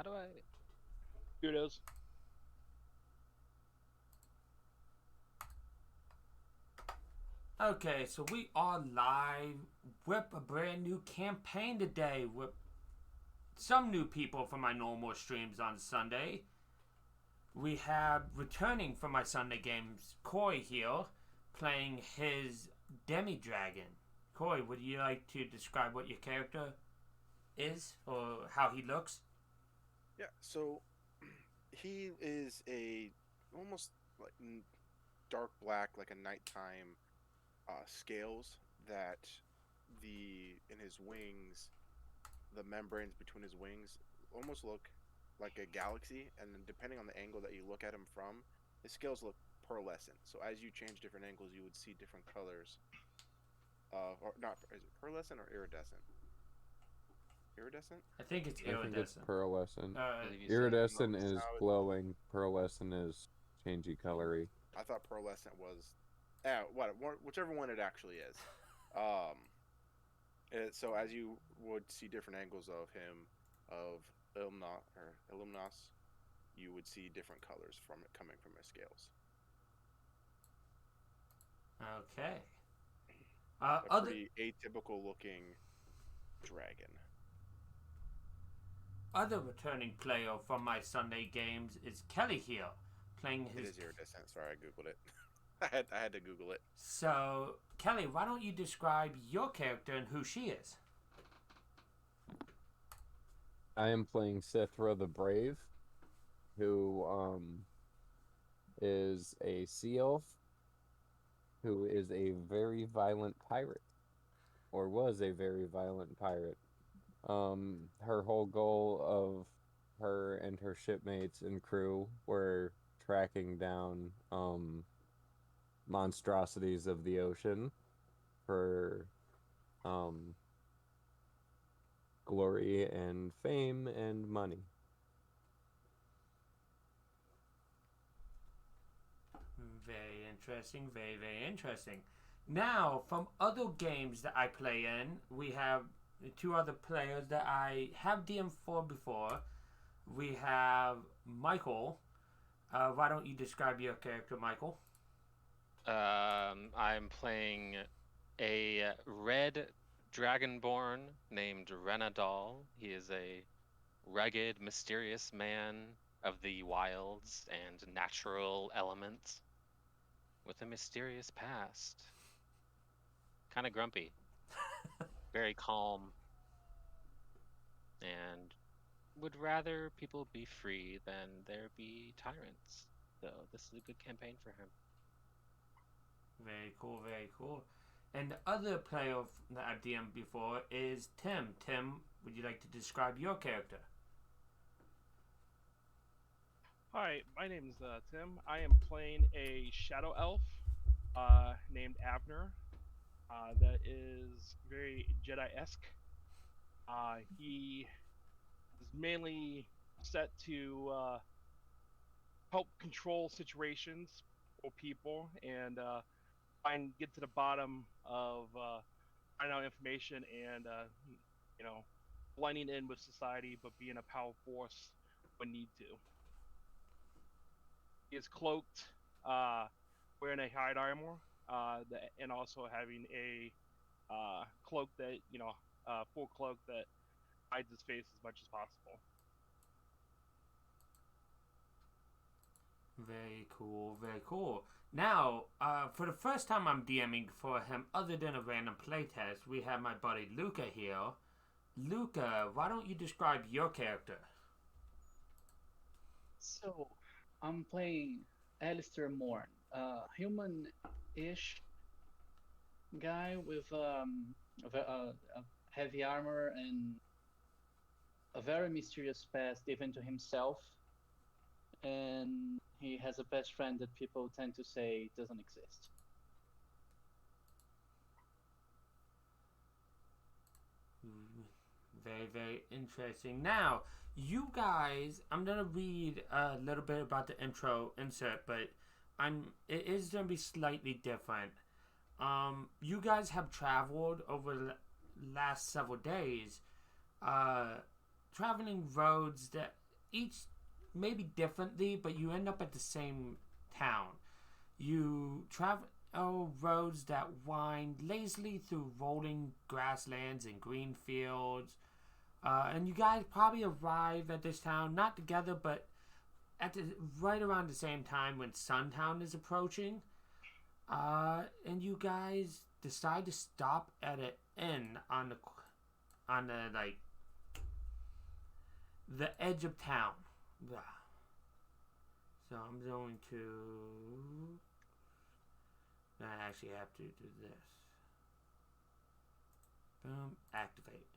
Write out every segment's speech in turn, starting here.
do I? Here it is. Okay, so we are live with a brand new campaign today with some new people from my normal streams on Sunday. We have returning from my Sunday games, Corey here, playing his demi-dragon. Corey, would you like to describe what your character is or how he looks? Yeah, so he is a almost like dark black, like a nighttime scales that in his wings, the membranes between his wings almost look like a galaxy, and then depending on the angle that you look at him from, his scales look pearlescent. So as you change different angles, you would see different colors. Or not, is it pearlescent or iridescent? Iridescent? I think it's I think it's iridescent. pearlescent. Believe you said. Iridescent is How it- glowing. Pearlescent is changey colory. I thought pearlescent was, whichever one it actually is. So as you would see different angles of him, of Illuminos, you would see different colors from it coming from his scales. Okay. A Other pretty atypical looking dragon. other returning player from my Sunday games is Kelly here, playing It his. is iridescent. Sorry, I googled it. I had to Google it. So, Kelly, why don't you describe your character and who she is? I am playing Sithra the Brave, who is a sea elf, who is a very violent pirate, or was a very violent pirate. Her whole goal of her and her shipmates and crew were tracking down monstrosities of the ocean for glory and fame and money. Very interesting, very, very interesting. Now, from other games that I play in, we have two other players that I have DM'd for before. We have Michael. Why don't you describe your character, Michael? I'm playing a red dragonborn named Renadal. He is a rugged, mysterious man of the wilds and natural elements with a mysterious past. Kind of grumpy, very calm, and would rather people be free than there be tyrants. So this is a good campaign for him. Very cool, very cool. And the other player that I've DM'd before is Tim. Tim, would you like to describe your character? Hi, my name's Tim. I am playing a shadow elf named Abner. That is very Jedi-esque. He is mainly set to help control situations for people and get to the bottom of finding out information and you know blending in with society, but being a power force when need to. He is cloaked, wearing a hide armor, and also having a cloak that full cloak that hides his face as much as possible. Very cool, very cool. Now, for the first time I'm DMing for him, other than a random playtest, we have my buddy Luca here. Luca, why don't you describe your character? So, I'm playing Alistair Morn, a human-ish guy with a heavy armor and a very mysterious past, even to himself. And he has a best friend that people tend to say doesn't exist. Very, very interesting. Now, you guys, I'm gonna read a little bit about the intro insert, but it is gonna be slightly different. You guys have traveled over the last several days, traveling roads that each maybe differently, but you end up at the same town. You travel roads that wind lazily through rolling grasslands and green fields. And you guys probably arrive at this town, not together, but at right around the same time when Suntown is approaching. And you guys decide to stop at an inn on the like the edge of town. So I'm going to. I actually have to do this. Boom, activate.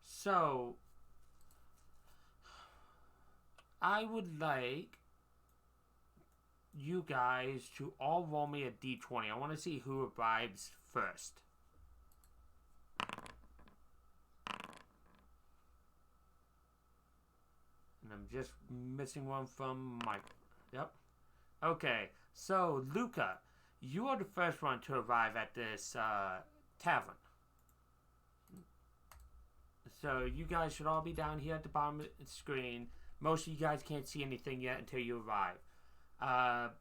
So I would like you guys to all roll me a d20. I want to see who arrives first. And I'm just missing one from Mike. Yep. Okay, so Luca, you are the first one to arrive at this tavern. So you guys should all be down here at the bottom of the screen. Most of you guys can't see anything yet until you arrive. I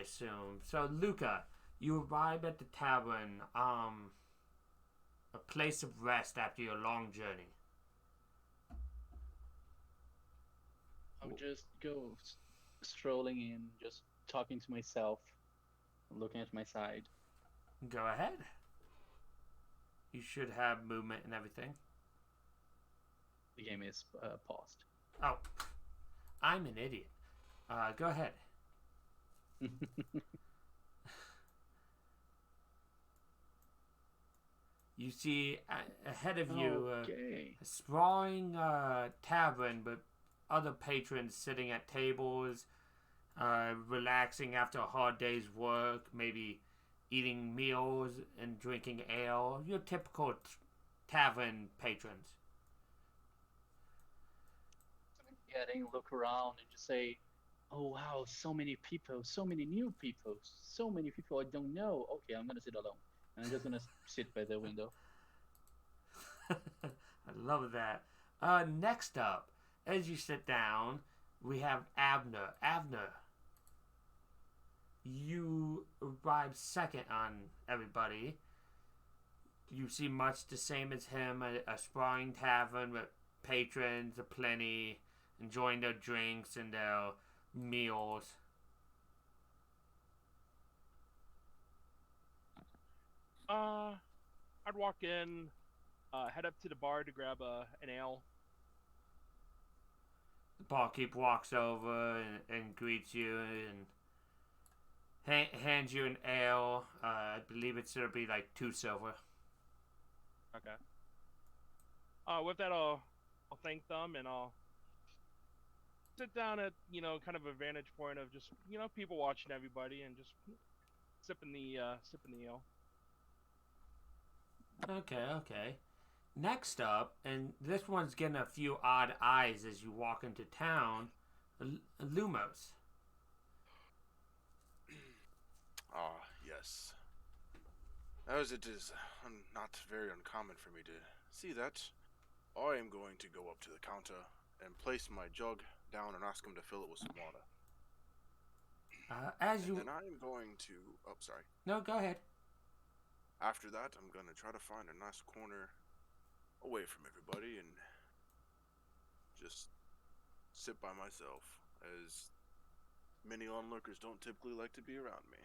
assume. So Luca, you arrive at the tavern, a place of rest after your long journey. I'll just go strolling in, just talking to myself, looking at my side. Go ahead. You should have movement and everything. The game is paused. Oh, I'm an idiot. Go ahead. You see ahead of you a sprawling tavern, but other patrons sitting at tables, relaxing after a hard day's work, maybe eating meals and drinking ale. Your typical tavern patrons. Look around and just say, "Oh wow, so many people, so many new people, so many people I don't know. Okay, I'm gonna sit alone. And I'm just gonna sit by the window." I love that. Next up, as you sit down, we have Abner. Abner, you arrive second on everybody. You see much the same as him, a sprawling tavern with patrons aplenty, enjoying their drinks and their meals. I'd walk in, head up to the bar to grab an ale. The barkeep walks over and greets you and hands you an ale. I believe it's going to be like 2 silver. Okay. With that, I'll thank them and I'll sit down at kind of a vantage point of just people watching everybody and just sipping the ale. Okay. Next up, and this one's getting a few odd eyes as you walk into town, Lumos. Ah, yes. As it is not very uncommon for me to see that, I am going to go up to the counter and place my jug down and ask him to fill it with some water. Then I'm going to... Oh, sorry. No, go ahead. After that, I'm going to try to find a nice corner away from everybody and just sit by myself, as many onlookers don't typically like to be around me.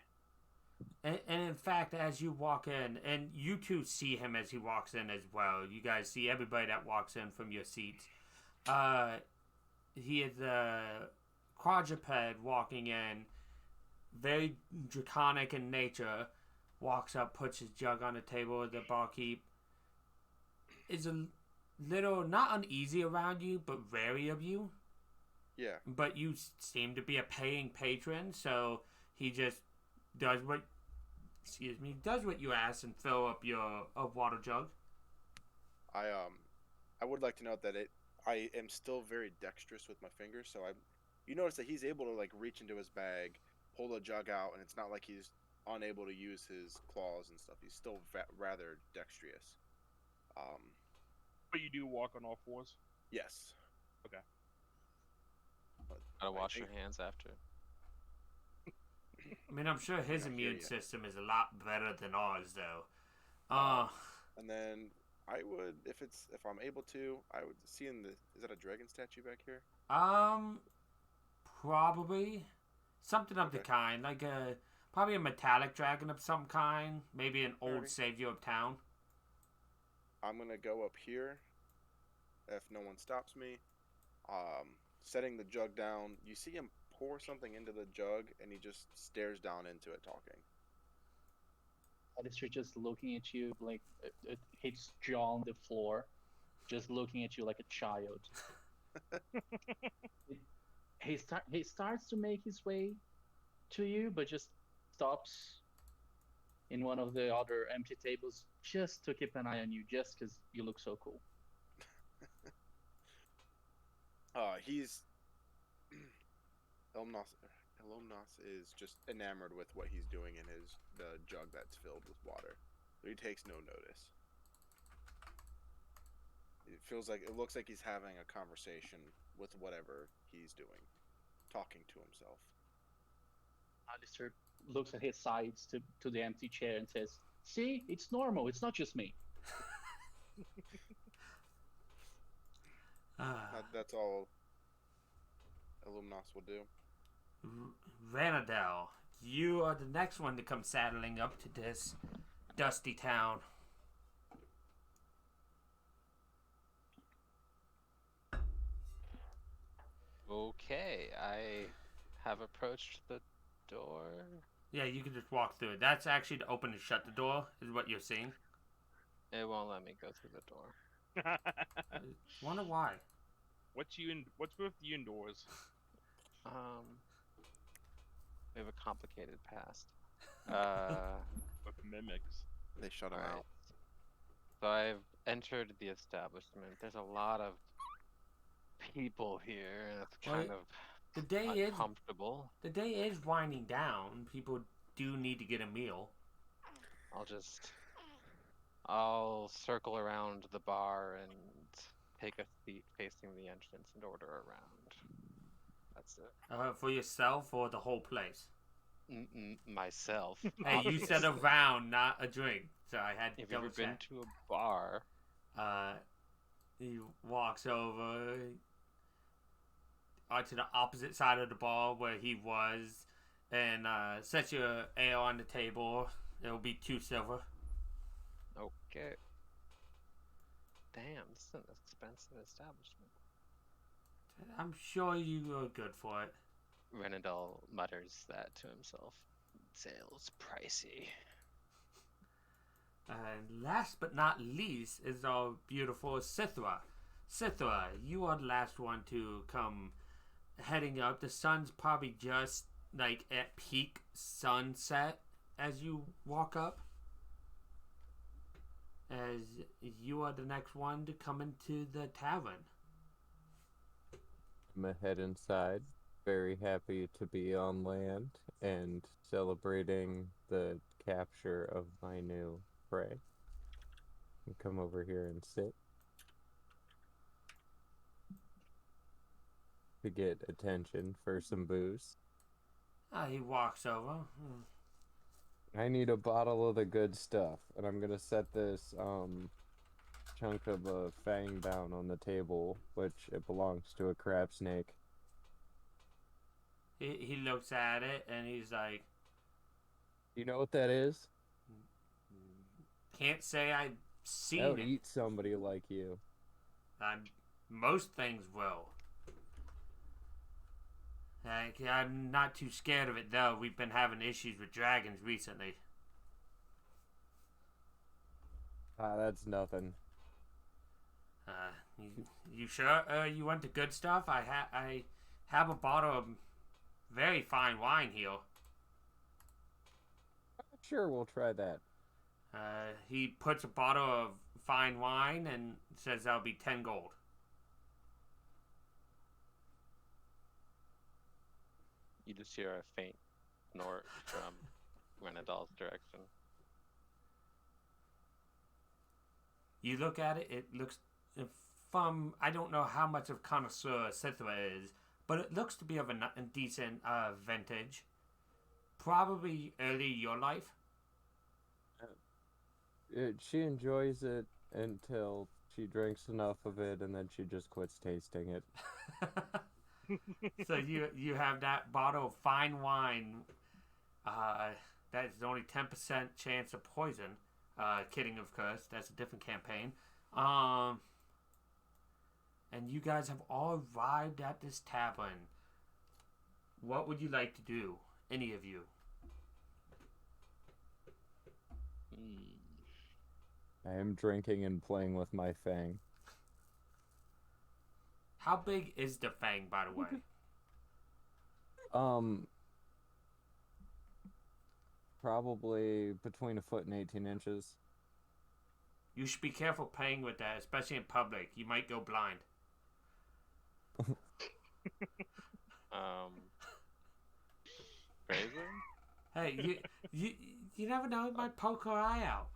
And in fact, as you walk in, and you two see him as he walks in as well. You guys see everybody that walks in from your seats. He is a quadruped walking in, very draconic in nature. Walks up, puts his jug on the table. The barkeep is a little, not uneasy around you, but wary of you. Yeah. But you seem to be a paying patron, so he just does what you ask and fill up your water jug. I would like to note that I am still very dexterous with my fingers, so you notice that he's able to like reach into his bag, pull the jug out, and it's not like he's unable to use his claws and stuff. He's still rather dexterous. But you do walk on all fours? Yes. Okay. Gotta wash think- your hands after. I mean, I'm sure his Not here immune yet. system is a lot better than ours, though. And then I would, if I'm able to, I would see in the. Is that a dragon statue back here? Probably something of the Okay. kind, like probably a metallic dragon of some kind, maybe an old Alrighty. savior of town. I'm gonna go up here. If no one stops me, setting the jug down. You see him pour something into the jug, and he just stares down into it, talking. Alistair just looking at you like his jaw on the floor, just looking at you like a child. He starts to make his way to you, but just stops in one of the other empty tables just to keep an eye on you, just because you look so cool. He's Elmnos is just enamored with what he's doing in the jug that's filled with water. So he takes no notice. It looks like he's having a conversation with whatever he's doing, talking to himself. Alistair looks at his sides to the empty chair and says, "See, it's normal. It's not just me." That's all Illuminos will do. Vanadel, you are the next one to come saddling up to this dusty town. Okay, I have approached the door. Yeah, you can just walk through it. That's actually to open and shut the door, is what you're seeing. It won't let me go through the door. Wonder why. What's with you indoors? We have a complicated past. With mimics. They shut him Alright. out. So I've entered the establishment. There's a lot of people here, and it's Well, kind of The day is uncomfortable. winding down. People do need to get a meal. I'll circle around the bar and take a seat facing the entrance and order around. That's it. For yourself or the whole place? Myself. Hey, you said a round, not a drink. So I had to Have you ever double been check. to a bar? He walks over to the opposite side of the bar where he was and sets your ale on the table. It'll be 2 silver. Okay. Damn, this is an expensive establishment. I'm sure you are good for it. Renadal mutters that to himself. Sales pricey. And last but not least is our beautiful Sithra. Sithra, you are the last one to come heading up. The sun's probably just like at peak sunset as you walk up. As you are the next one to come into the tavern. I'm gonna head inside. Very happy to be on land and celebrating the capture of my new prey. And come over here and sit to get attention for some booze. He walks over. I need a bottle of the good stuff, and I'm gonna set this chunk of a fang down on the table, which it belongs to a crab snake. He looks at it and he's like, You know what that is? can't say I've seen That would it. eat somebody like you. Most things will. I'm not too scared of it though. We've been having issues with dragons recently. That's nothing. You sure? You want the good stuff? I have a bottle of very fine wine here. Sure, we'll try that. He puts a bottle of fine wine and says that'll be 10 gold. You just hear a faint snort from Renadal's direction. You look at it, it looks from, I don't know how much of connoisseur Sithra is, but it looks to be of a decent vintage. Probably early your life. She enjoys it until she drinks enough of it, and then she just quits tasting it. So you have that bottle of fine wine. That is only 10% chance of poison. Kidding, of course. That's a different campaign. And you guys have all arrived at this tavern. What would you like to do? Any of you? I am drinking and playing with my fang. How big is the fang, by the way? Probably between a foot and 18 inches. You should be careful playing with that, especially in public. You might go blind. Phrasing? Hey, you never know. It might poke her eye out.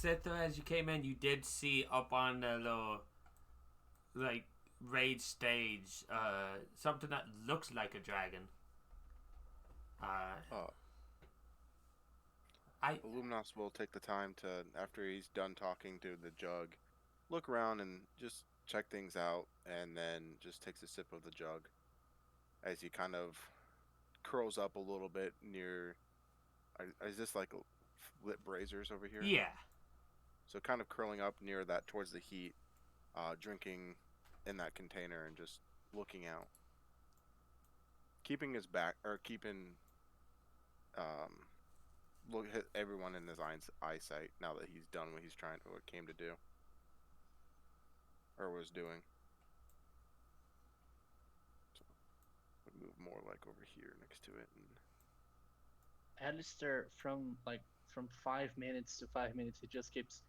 Sithra, as you came in, you did see up on the little, like, raid stage, something that looks like a dragon. Illuminos will take the time to, after he's done talking to the jug, look around and just check things out, and then just takes a sip of the jug as he kind of curls up a little bit near. Is this like lit braziers over here? Yeah. So kind of curling up near that towards the heat, drinking in that container and just looking out, keeping his back or keeping look at everyone in his eyesight now that he's done what he's trying what came to do or was doing. So we'll move more like over here next to it. And Alistair, from 5 minutes to 5 minutes, he just keeps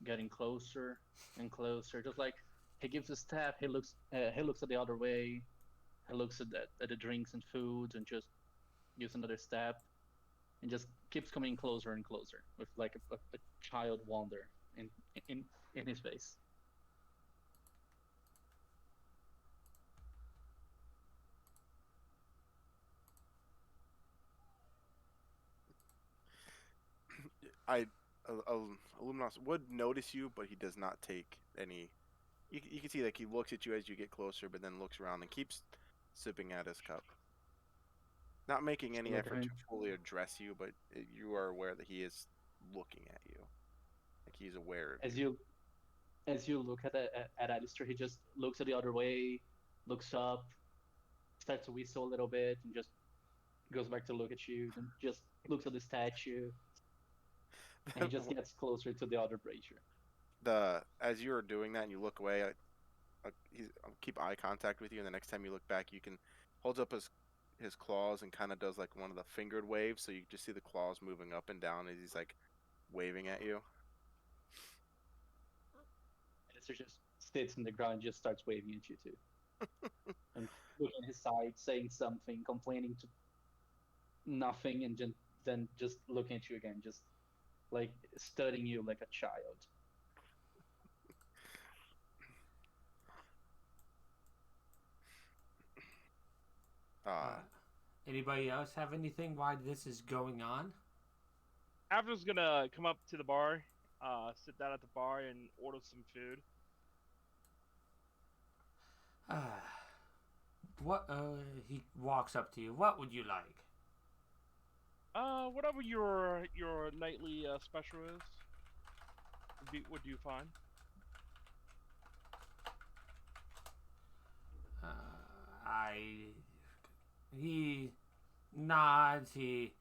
getting closer and closer. Just like he gives a step, he looks at the other way. He looks at the drinks and foods, and just gives another step, and just keeps coming closer and closer with like a child wonder in his face. Illuminos would notice you, but he does not take any. You can see like he looks at you as you get closer, but then looks around and keeps sipping at his cup. Not making any effort to fully address you, but you are aware that he is looking at you. Like he's aware of you. As you look at Alistair, he just looks at the other way, looks up, starts to whistle a little bit, and just goes back to look at you, and just looks at the statue, and he just gets closer to the other brazier. As you are doing that and you look away, I'll keep eye contact with you, and the next time you look back, you can holds up his claws and kind of does like one of the fingered waves, so you just see the claws moving up and down as he's like waving at you. Alistair just sits on the ground and just starts waving at you too. And looking at his side, saying something, complaining to nothing, and then just looking at you again, just like studying you like a child. Anybody else have anything why this is going on? Avner's gonna come up to the bar, sit down at the bar, and order some food. What? He walks up to you. What would you like? Whatever your nightly special is, would you find? He nods. He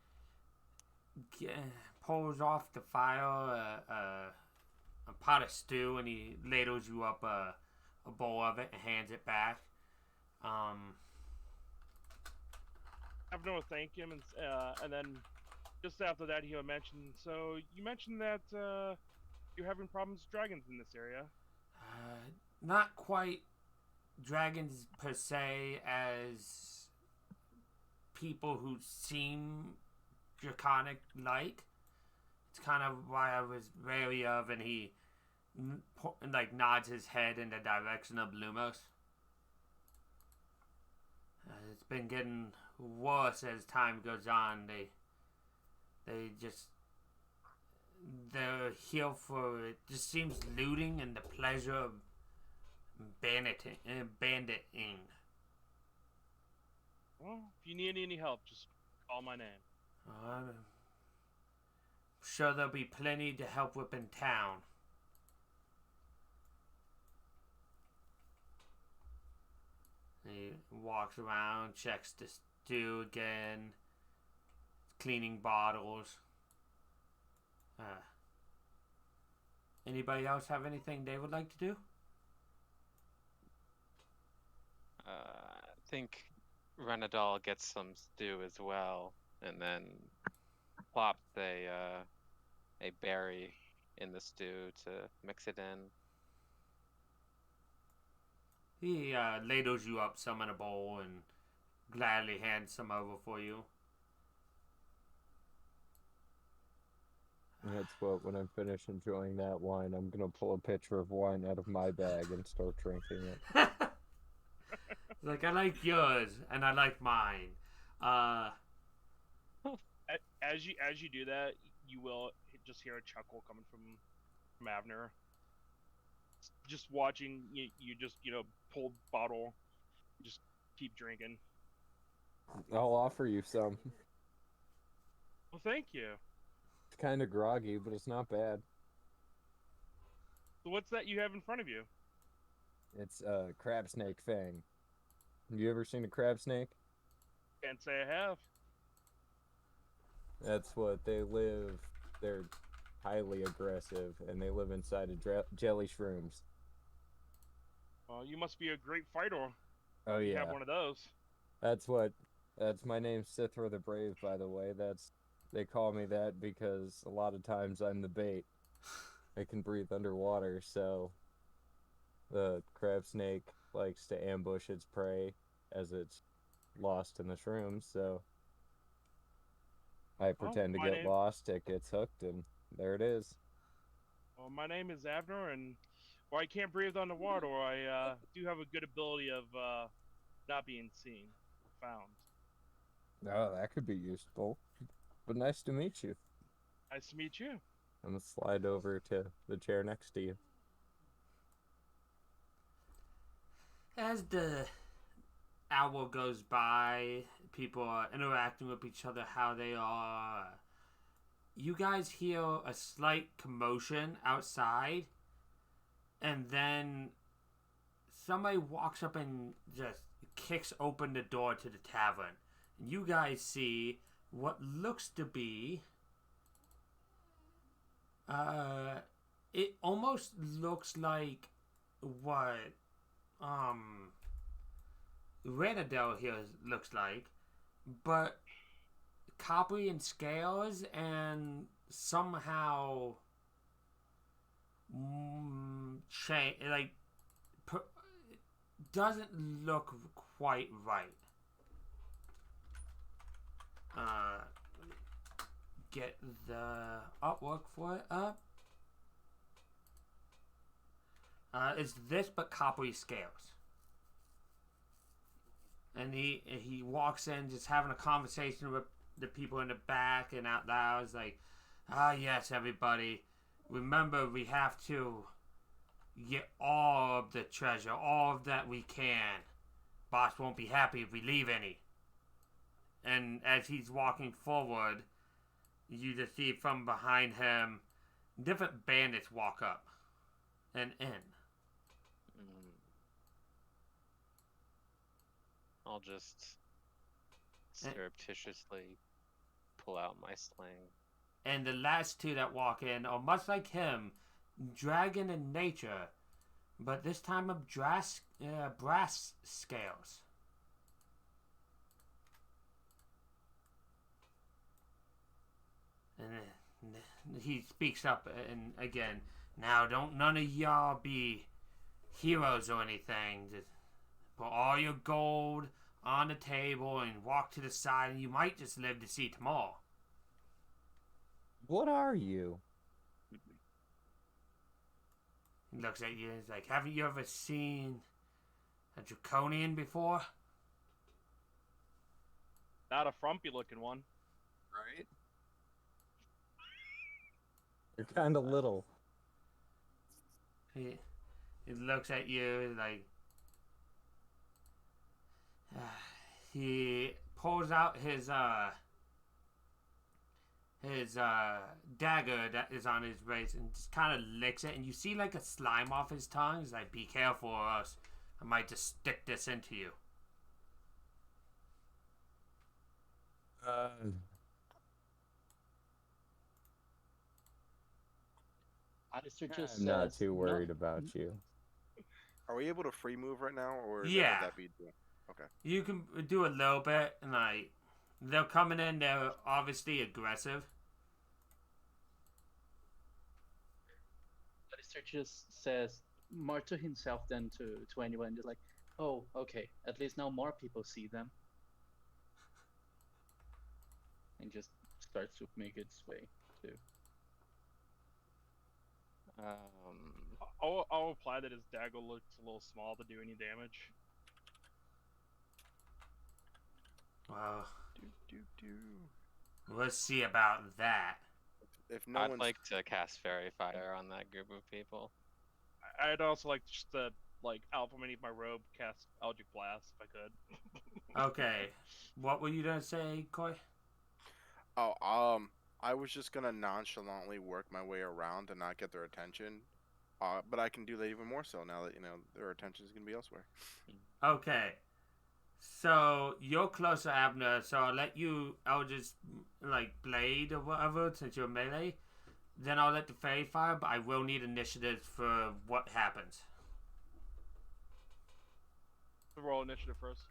pulls off the fire a pot of stew, and he ladles you up a bowl of it and hands it back. Avner will thank him, and then just after that, he'll mention. So you mentioned that you're having problems with dragons in this area. Not quite dragons per se, as people who seem draconic like. It's kind of why I was wary of, and he like nods his head in the direction of Lumos. It's been getting worse as time goes on. They're here for, it just seems, looting and the pleasure of banditing. Well, if you need any help, just call my name. I'm sure there'll be plenty to help with in town. He walks around, checks the stew again, cleaning bottles. Anybody else have anything they would like to do? I think Renadol gets some stew as well, and then plops a berry in the stew to mix it in. He ladles you up some in a bowl and gladly hands some over for you. And that's what, when I'm finished enjoying that wine, I'm going to pull a pitcher of wine out of my bag and start drinking it. Like, I like yours, and I like mine. As you do that, you will just hear a chuckle coming from Avner. Just watching you just pull bottle, just keep drinking. I'll offer you some. Well, thank you. It's kind of groggy, but it's not bad. So what's that you have in front of you? It's a crab snake fang. You ever seen a crab snake? Can't say I have. That's what they live. They're highly aggressive, and they live inside of jelly shrooms. Well, you must be a great fighter. Oh You yeah, have one of those. that's my name, Sithra the Brave. By the way, they call me that because a lot of times I'm the bait. I can breathe underwater, so the crab snake likes to ambush its prey as it's lost in the shrooms. So I pretend to get lost, it gets hooked, and there it is. Well, my name is Avner, and while I can't breathe underwater, I do have a good ability of not being seen, found. Oh, that could be useful. But nice to meet you. Nice to meet you. I'm gonna slide over to the chair next to you. As the hour goes by, people are interacting with each other how they are. You guys hear a slight commotion outside, and then somebody walks up and just kicks open the door to the tavern. And you guys see what looks to be it almost looks like what Renadel here looks like, but coppery and scales, and somehow doesn't look quite right. Get the artwork for it up. It's this but coppery scales. And he walks in just having a conversation with the people in the back and out loud. It's like, yes, everybody. Remember, we have to get all of the treasure, all of that we can. Boss won't be happy if we leave any. And as he's walking forward, you just see from behind him, different bandits walk up and in. I'll just surreptitiously pull out my sling. And the last two that walk in are much like him, dragon in nature, but this time of brass scales. And he speaks up and again, now don't none of y'all be heroes or anything. Just put all your gold on the table and walk to the side, and you might just live to see tomorrow. What are you? He looks at you and he's like, haven't you ever seen a draconian before? Not a frumpy looking one. Right? You're kind of little. He looks at you like he pulls out his dagger that is on his waist and just kind of licks it, and you see like a slime off his tongue. He's like, be careful or else I might just stick this into you. Alistair just I'm not says, too "No, worried about you. Are we able to free move right now, or Yeah. would that be? Okay. You can do a little bit, and like they're coming in. They're obviously aggressive. Alistair just says more to himself than to anyone. Just like, oh, okay, at least now more people see them. And just starts to make its way too. I'll reply that his dagger looks a little small to do any damage. Well, Do. we'll see about that. If no I'd one's like to cast Fairy Fire on that group of people. I'd also like just to out from underneath my robe cast Eldritch Blast if I could. Okay, what were you gonna say, Coy? I was just gonna nonchalantly work my way around and not get their attention. But I can do that even more so now that their attention is gonna be elsewhere. Okay, so you're closer, Abner. So I'll just like blade or whatever since you're melee. Then I'll let the fairy fire, but I will need initiatives for what happens. Roll initiative first.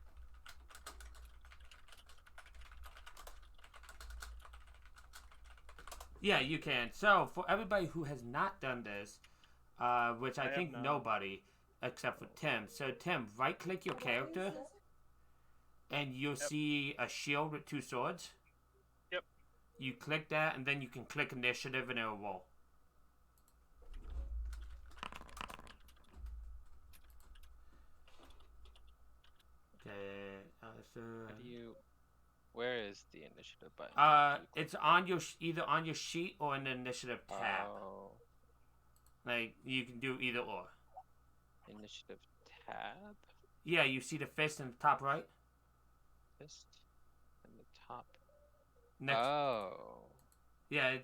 Yeah, you can. So for everybody who has not done this, which I I think have not. nobody except for Tim. So Tim, right click your character, and you'll see a shield with 2 swords. Yep. You click that, and then you can click initiative, and it'll roll. Okay. So. How do you? Where is the initiative button? It's on your either on your sheet or in the initiative tab. Oh, Like you can do either or. initiative tab. Yeah, you see the fist in the top right. Fist in the top. Next. Oh, Yeah,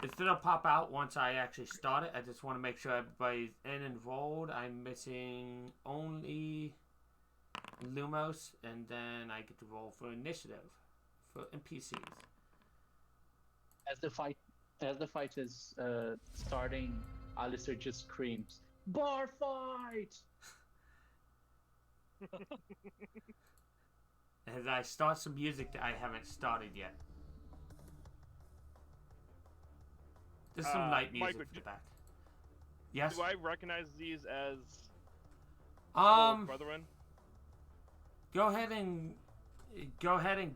it's gonna pop out once I actually start it. I just want to make sure everybody's in and enrolled. I'm missing only Lumos, and then I get to roll for initiative for NPCs. As the fight is starting, Alistair just screams, "Bar fight!" As I start some music that I haven't started yet. There's some light music Michael, for the back. Yes. Do I recognize these as little brethren? Go ahead and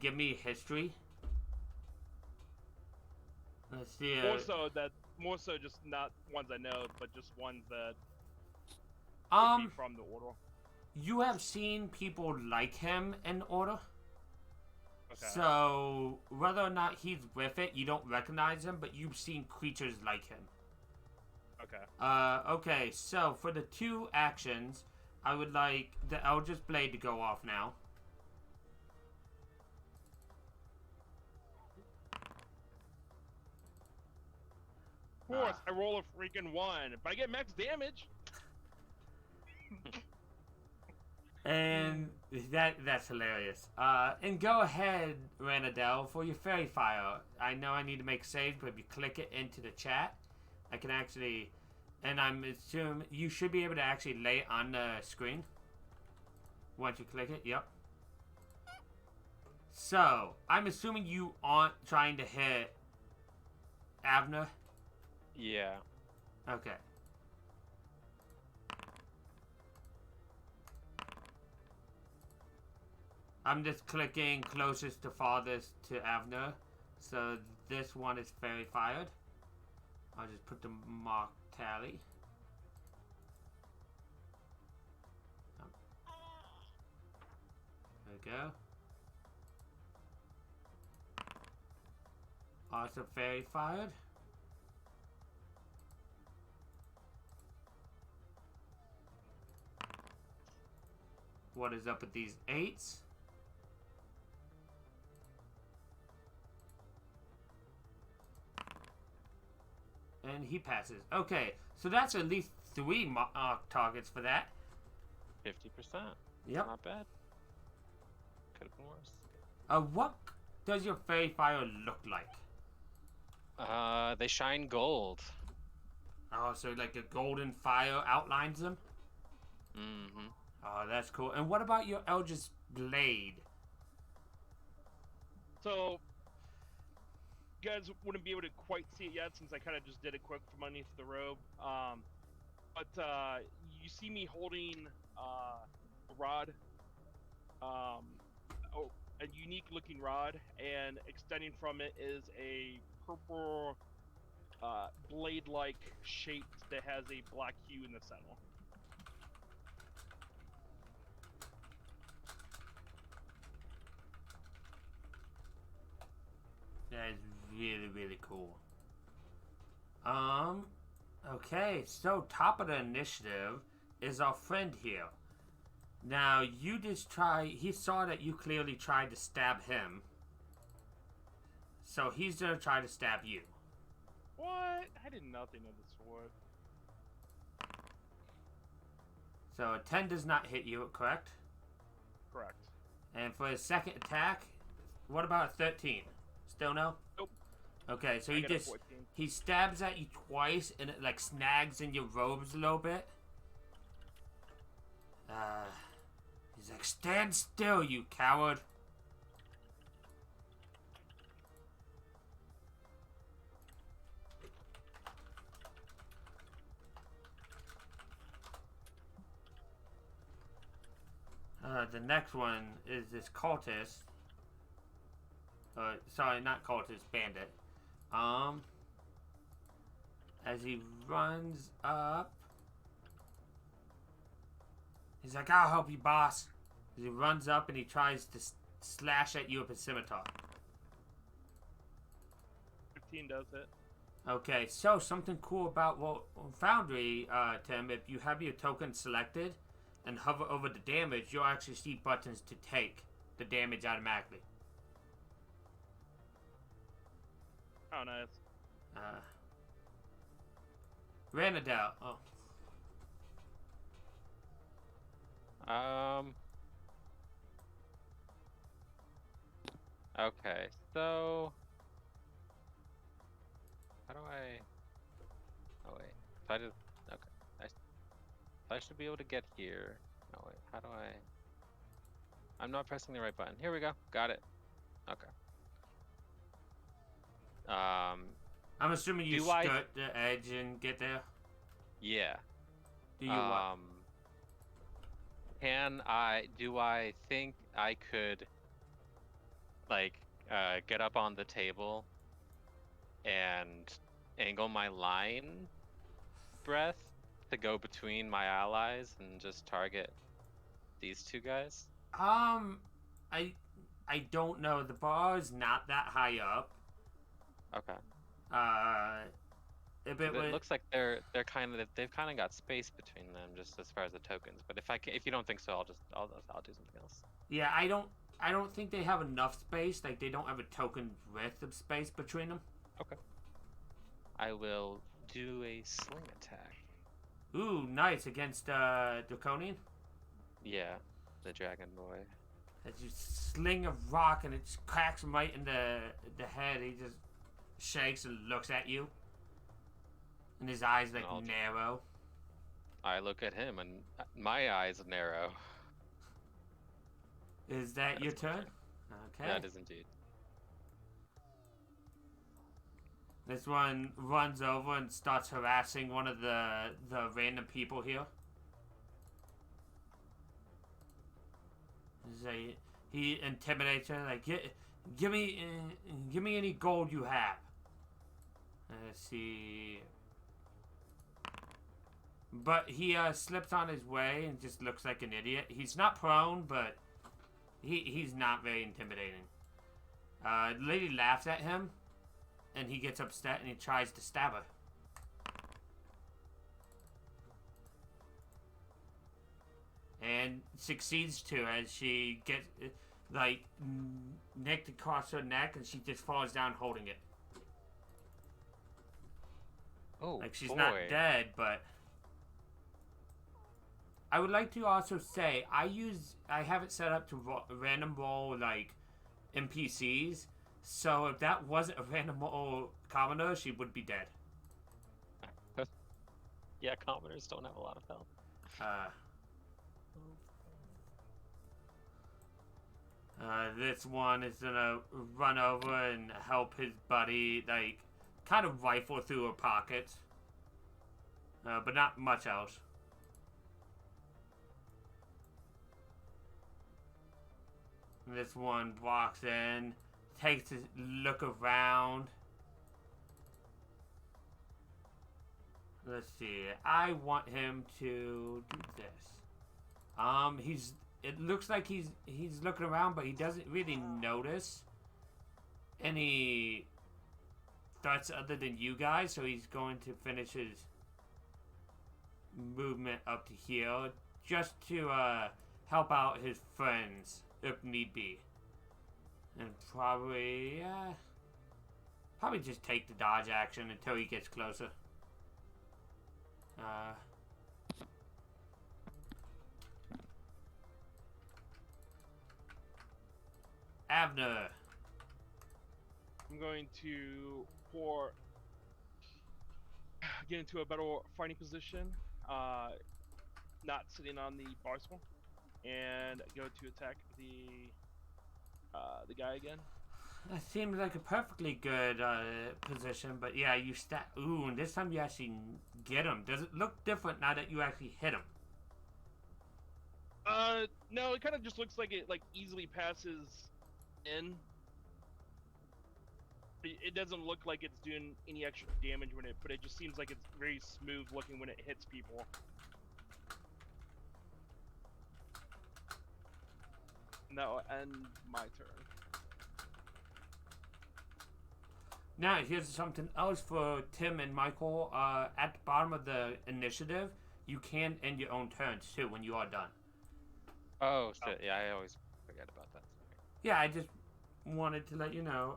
give me history. Let's see. More so just not ones I know, but just ones that could be from the order. You have seen people like him in Order. Okay. So whether or not he's with it, you don't recognize him, but you've seen creatures like him. Okay. Okay, so for the 2 actions, I would like the Eldritch Blade to go off now. Of course, I roll a freaking 1, but I get max damage. And that's hilarious. And go ahead, Ranadel, for your Fairy Fire. I know I need to make saves, but if you click it into the chat, I can actually... And I'm assuming you should be able to actually lay it on the screen. Once you click it, yep. So, I'm assuming you aren't trying to hit Avner? yeah. Okay. I'm just clicking closest to farthest to Avner. So this one is fairy fired. I'll just put the mark tally. There we go. Also fairy fired. What is up with these 8s? And he passes. Okay, so that's at least 3 targets for that. 50%. Yep. Not bad. Could have been worse. What does your fairy fire look like? They shine gold. Oh, so like a golden fire outlines them? Mm-hmm. Oh, that's cool. And what about your Eldritch Blade? So, you guys wouldn't be able to quite see it yet since I kind of just did it quick from underneath the robe. But you see me holding a rod, a unique looking rod, and extending from it is a purple blade-like shape that has a black hue in the center. That is really, really cool. Okay, so top of the initiative is our friend here. Now, you just he saw that you clearly tried to stab him. So he's gonna try to stab you. What? I did nothing of the sort. So a 10 does not hit you, correct? Correct. And for his second attack, what about a 13? Still no? Nope. Okay, so I he got a just 14. he stabs at you twice and it like snags in your robes a little bit. He's like, stand still, you coward. The next one is this cultist. Sorry, not cultist, bandit. As he runs up, he's like, I'll help you, boss. As he runs up and he tries to slash at you with a scimitar. 15 does it. Okay, so something cool about Foundry, Tim, if you have your token selected and hover over the damage, you'll actually see buttons to take the damage automatically. Oh, nice. Ranadel. Oh. Okay, so how do I? Oh wait, so I just okay. I should be able to get here. Oh wait, how do I? I'm not pressing the right button. Here we go. Got it. Okay. I'm assuming you Do I- skirt the edge and get there. Yeah. Do you what? Do I think I could like get up on the table and angle my line breath to go between my allies and just target these two guys? I don't know. The bar is not that high up. Okay. It It looks like they've kind of got space between them just as far as the tokens. But if you don't think so, I'll do something else. Yeah, I don't think they have enough space. Like they don't have a token width of space between them. Okay. I will do a sling attack. Ooh, nice against Draconian. Yeah, the dragon boy. As you sling a rock and it just cracks him right in the head, he just shakes and looks at you, and his eyes like narrow. I look at him and my eyes narrow. Is that your That's turn? Okay. That is indeed. This one runs over and starts harassing one of the random people here. He intimidates her, like, Give me any gold you have. Let's see. But he slips on his way and just looks like an idiot. He's not prone, but he's not very intimidating. The lady laughs at him, and he gets upset and he tries to stab her. And succeeds to, as she gets like nicked across her neck, and she just falls down holding it. Oh, Like she's boy. not dead, but I would like to also say I have it set up to random roll like NPCs. So if that wasn't a random roll commoner, she would be dead. Yeah, commoners don't have a lot of health. This one is gonna run over and help his buddy, like, kind of rifle through her pockets. But not much else. This one walks in, takes a look around. Let's see. I want him to do this. It looks like he's looking around, but he doesn't really notice any threats other than you guys, so he's going to finish his movement up to here just to help out his friends if need be. And probably just take the dodge action until he gets closer. Abner. I'm going to get into a better fighting position, not sitting on the bar stool, and go to attack the guy again. That seems like a perfectly good position, but yeah, you Ooh, and this time you actually get him. Does it look different now that you actually hit him? No, it kind of just looks like it easily passes in. It doesn't look like it's doing any extra damage but it just seems like it's very smooth looking when it hits people. And that will end my turn. Now, here's something else for Tim and Michael. At the bottom of the initiative, you can end your own turns too when you are done. Oh, shit. Yeah, I always forget about that. Yeah, I just wanted to let you know.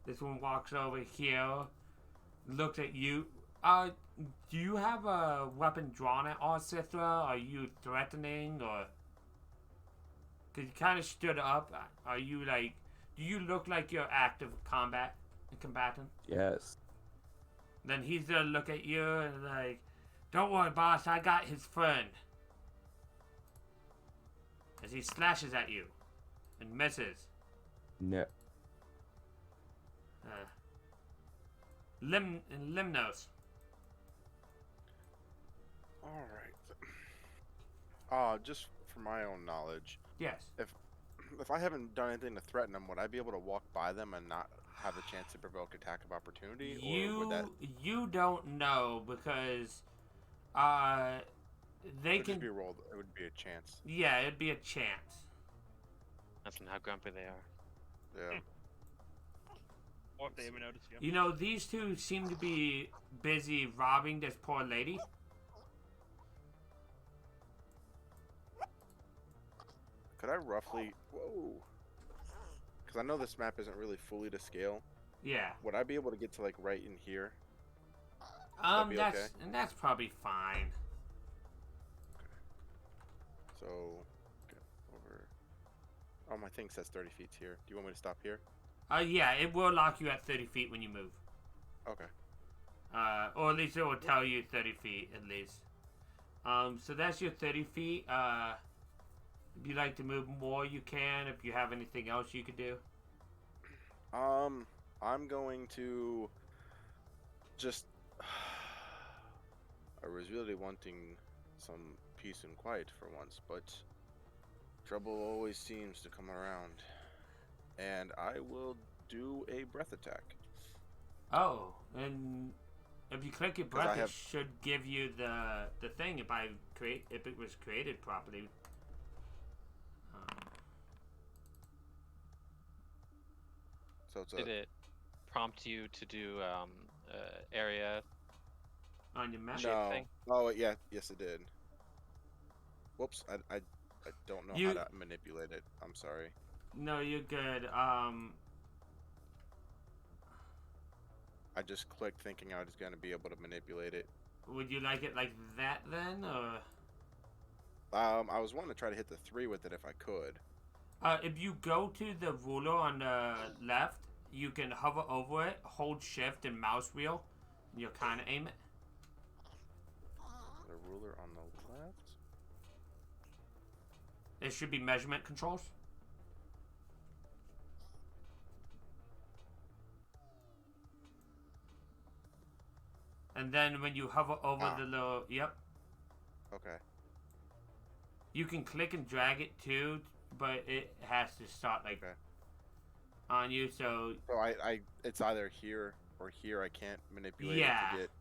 This one walks over here, looks at you. Do you have a weapon drawn at all, Sithra? Are you threatening, or? Cause you kind of stood up. Are you like? Do you look like you're active combatant? Yes. Then he's gonna look at you and like, "Don't worry, boss. I got his friend." As he slashes at you, and misses. No. Limnos. All right. Just for my own knowledge, Yes. if I haven't done anything to threaten them, would I be able to walk by them and not have a chance to provoke attack of opportunity? Or would that You don't know because they would can just be rolled? It would be a chance. Yeah, it'd be a chance. That's how grumpy they are. Yeah. Or if they even notice you. You know, these two seem to be busy robbing this poor lady. Could I roughly? Whoa. Because I know this map isn't really fully to scale. Yeah. Would I be able to get to like right in here? That'd be okay? That's probably fine. So, okay, over. Oh, my thing says 30 feet here. Do you want me to stop here? Yeah, it will lock you at 30 feet when you move. Okay. Or at least it will tell you 30 feet, at least. So that's your 30 feet. If you'd like to move more, you can. If you have anything else you could do. I'm going to just... I was really wanting some peace and quiet for once, but trouble always seems to come around. and I will do a breath attack. Oh, and if you click your 'Cause I breath, it have- should give you the thing if it was created properly. So it's Did it prompt you to do area On your map. shape no. thing? Oh yeah, yes it did. Whoops, I don't know You- how to manipulate it. I'm sorry. No, you're good. I just clicked thinking I was gonna be able to manipulate it. Would you like it like that then, or I was wanting to try to hit the 3 with it if I could. if you go to the ruler on the left, you can hover over it, hold shift and mouse wheel, and you'll kind of aim it. The ruler on the left. There should be measurement controls. And then when you hover over the little, yep, Okay. you can click and drag it too, but it has to start like Okay. on you. So So it's either here or here. I can't manipulate Yeah. it to get.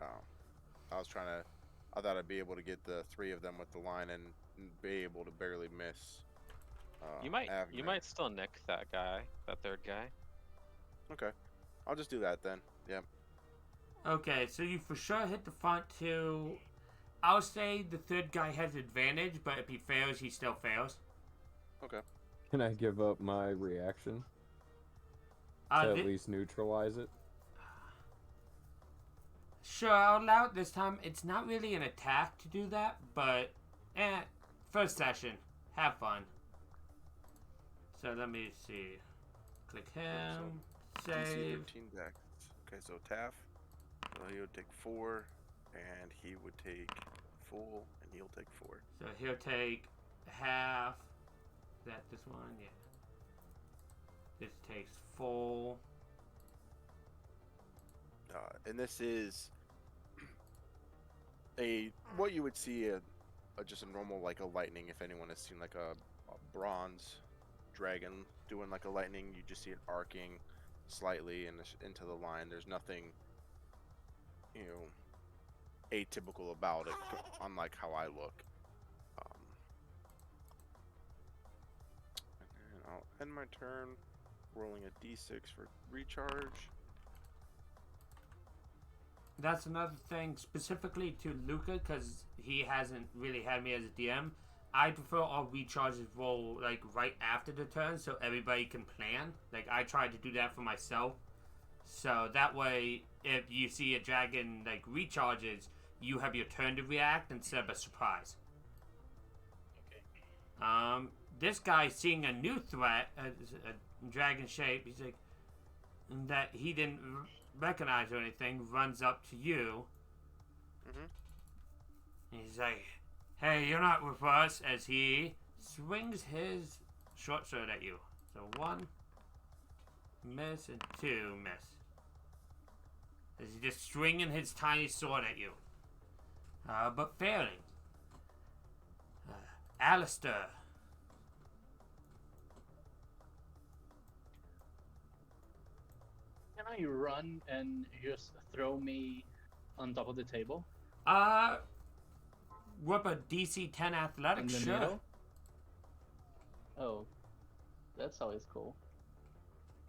Oh, I thought I'd be able to get the 3 of them with the line and be able to barely miss. You might Avner. still nick that guy, that third guy. Okay, I'll just do that then. Yeah. okay, so you for sure hit the front two. I'll say the third guy has advantage, but if he fails, he still fails. Okay. Can I give up my reaction to Uh, at thi- least neutralize it? Sure, I'll allow it this time. It's not really an attack to do that, but first session. Have fun. So let me see. Click him. DC Save. 13 dex. Okay, so Taff. So he would take 4, and he would take full, and he'll take 4. So he'll take half. Is that this one? Yeah. This takes full. And this is what you would see just a normal like a lightning. If anyone has seen like a bronze dragon doing like a lightning, you just see it arcing slightly into the line. There's nothing, atypical about it, unlike how I look. And then I'll end my turn rolling a d6 for recharge. That's another thing specifically to Luca, because he hasn't really had me as a DM. I prefer all recharges roll like right after the turn, so everybody can plan. Like I tried to do that for myself, so that way if you see a dragon like recharges, you have your turn to react instead of a surprise. Okay. This guy seeing a new threat, a dragon shape, he's like that he didn't recognize or anything, runs up to you. He's like, hey, you're not with us, as he swings his short sword at you. So 1 miss and 2 miss. As he's just swinging his tiny sword at you. But failing. Alistair. Can I run and just throw me on top of the table? Whip a DC 10 In athletics, the sure. middle? Oh, that's always cool.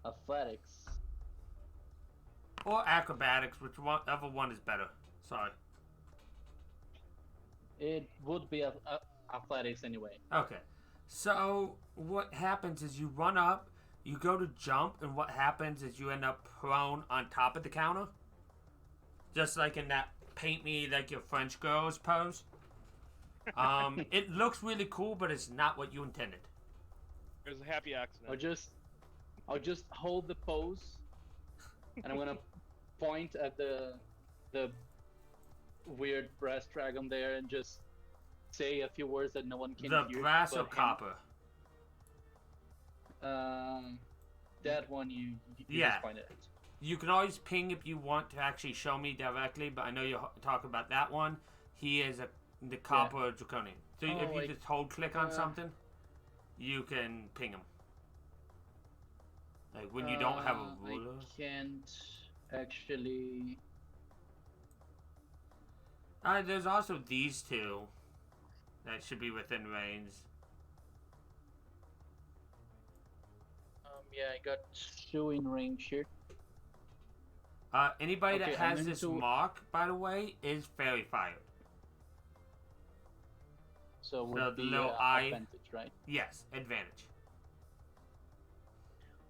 Athletics. Or acrobatics, whichever one is better. Sorry. It would be athletics anyway. Okay. So what happens is you run up, you go to jump, and what happens is you end up prone on top of the counter. Just like in that paint me like your French girls pose. It looks really cool, but it's not what you intended. There's a happy accident. I'll just hold the pose, and I'm gonna point at the weird brass dragon there and just say a few words that no one can The hear. brass or but him. copper? That one you Yeah. just pointed at. You can always ping if you want to actually show me directly, but I know you're talking about that one. He is the copper draconian. So if you like, just hold click on uh, something, you can ping him. Like when you don't have a ruler. I can't actually. There's also these two that should be within range. Yeah, I got two in range here. Anybody Okay, that I'm has going this to- mark, by the way, is fairy fired. So The with the little eye. advantage, right? Yes, advantage.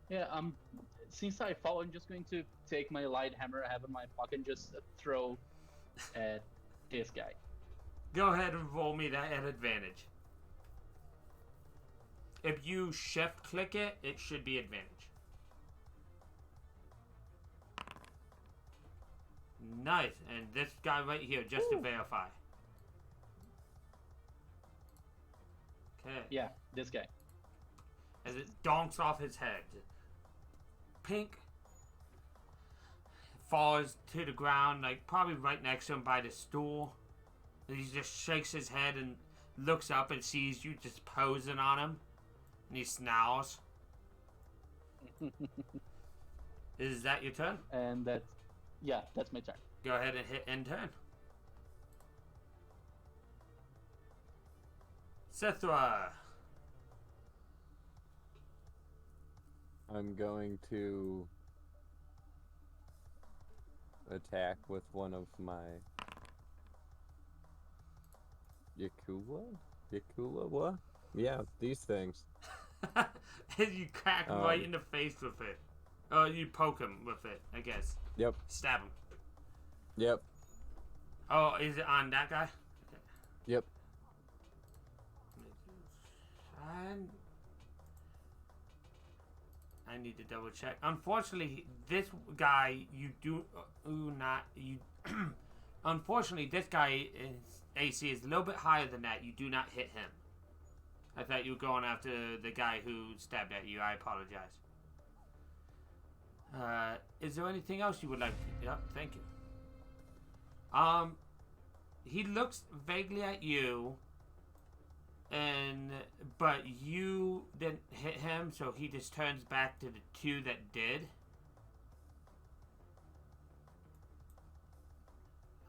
Yeah. Since I fall, I'm just going to take my light hammer I have in my pocket and just throw at this guy. Go ahead and roll me that at advantage. If you shift click it, it should be advantage. Nice, and this guy right here, just to verify. Okay. Yeah, this guy. As it donks off his head. Pink falls to the ground, like probably right next to him by the stool. And he just shakes his head and looks up and sees you just posing on him. And he snarls. Is that your turn? And that's my turn. Go ahead and hit end turn. Sithra. I'm going to attack with one of my Yakula? Yakula? What? Yeah, these things. You crack him right in the face with it. Oh, you poke him with it, I guess. Yep. Stab him. Yep. Oh, is it on that guy? Yep. I need to double check. Unfortunately, this guy you do not you. Unfortunately, this guy is AC is a little bit higher than that. You do not hit him. I thought you were going after the guy who stabbed at you. I apologize. Is there anything else you would like? Yep, thank you. He looks vaguely at you, but you didn't hit him, so he just turns back to the two that did.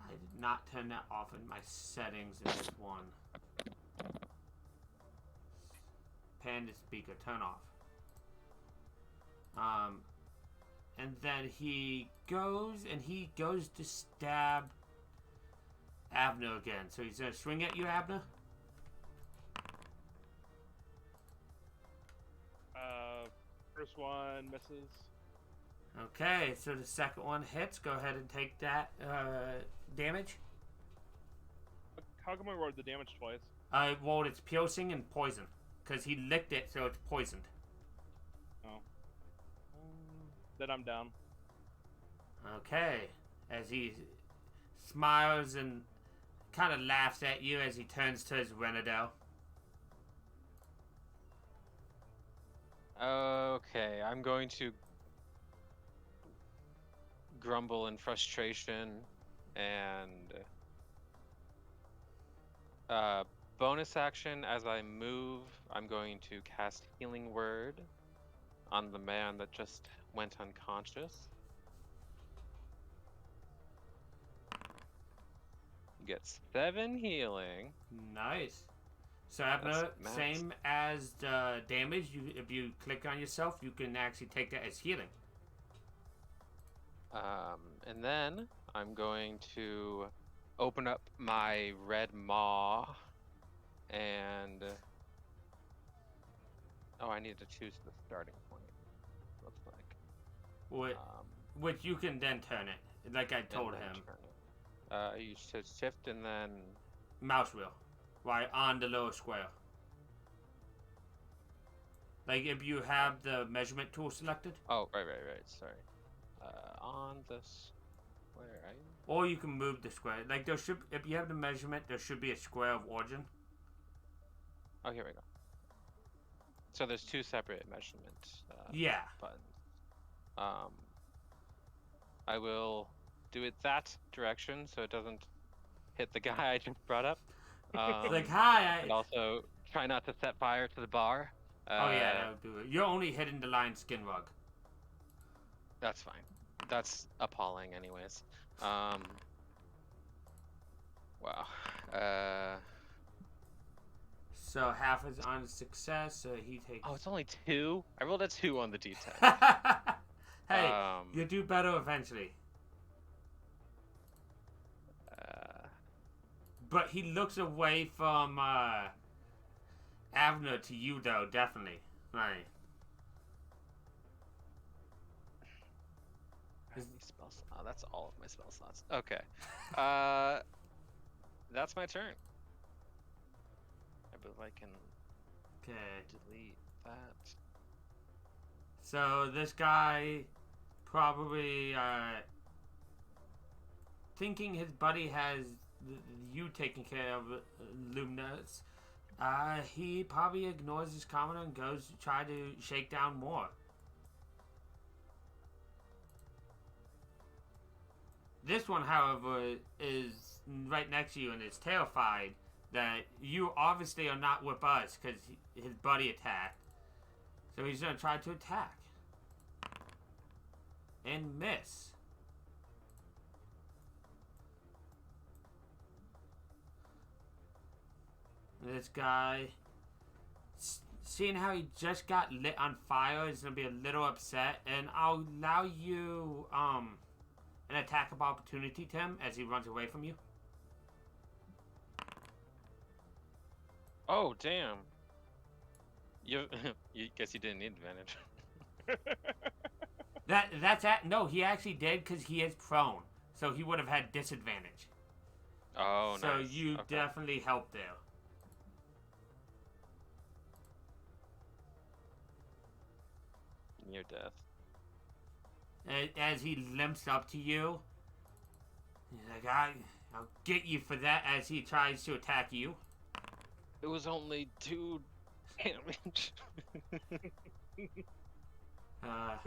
I did not turn that off in my settings in this one. Panda speaker, turn off. And then he goes to stab Abner again. So he's gonna swing at you, Abner. First one misses. Okay, so the second one hits. Go ahead and take that damage. How come I rolled the damage twice? I rolled its piercing and poison. Because he licked it, so it's poisoned. Oh. Then I'm down. Okay. As he smiles and kind of laughs at you as he turns to his Renadel. Okay, I'm going to grumble in frustration and bonus action as I move. I'm going to cast Healing Word on the man that just went unconscious. Gets 7 healing. Nice. So Abner, max. same as the damage. If you click on yourself, you can actually take that as healing. And then I'm going to open up my red maw and I need to choose the starting point. Looks like. Which you can then turn it, like I told him. You should shift and then Mouse wheel, right on the lower square. Like if you have the measurement tool selected. Oh, right. Sorry. On the square, right? Or you can move the square. Like there should, if you have the measurement, there should be a square of origin. Oh, here we go. So there's 2 separate measurement buttons. I will do it that direction so it doesn't hit the guy I just brought up. Like hi. And also try not to set fire to the bar. Oh yeah, that'll do it. You're only hitting the lion skin rug. That's fine. That's appalling, anyways. Wow. So half is on success, so he takes. Oh, it's only 2. I rolled a 2 on the D10. Hey, you'll do better eventually. But he looks away from Avner to you, though, definitely. Right. How many spell slots? Oh, that's all of my spell slots. Okay. That's my turn. I believe I can Okay. delete that. So this guy probably thinking his buddy has you taking care of Luminous. He probably ignores his comment and goes to try to shake down more. This one, however, is right next to you and is terrified that you obviously are not with us because his buddy attacked. So he's going to try to attack. And miss. This guy, seeing how he just got lit on fire, is going to be a little upset. And I'll allow you an attack of opportunity, Tim, as he runs away from you. Oh, damn. You guess you didn't need advantage. No, he actually did because he is prone. So he would have had disadvantage. Oh, so nice. you Okay. definitely helped there. Near death. As he limps up to you, he's like, I'll get you for that, as he tries to attack you. It was only 2 damage. Alright,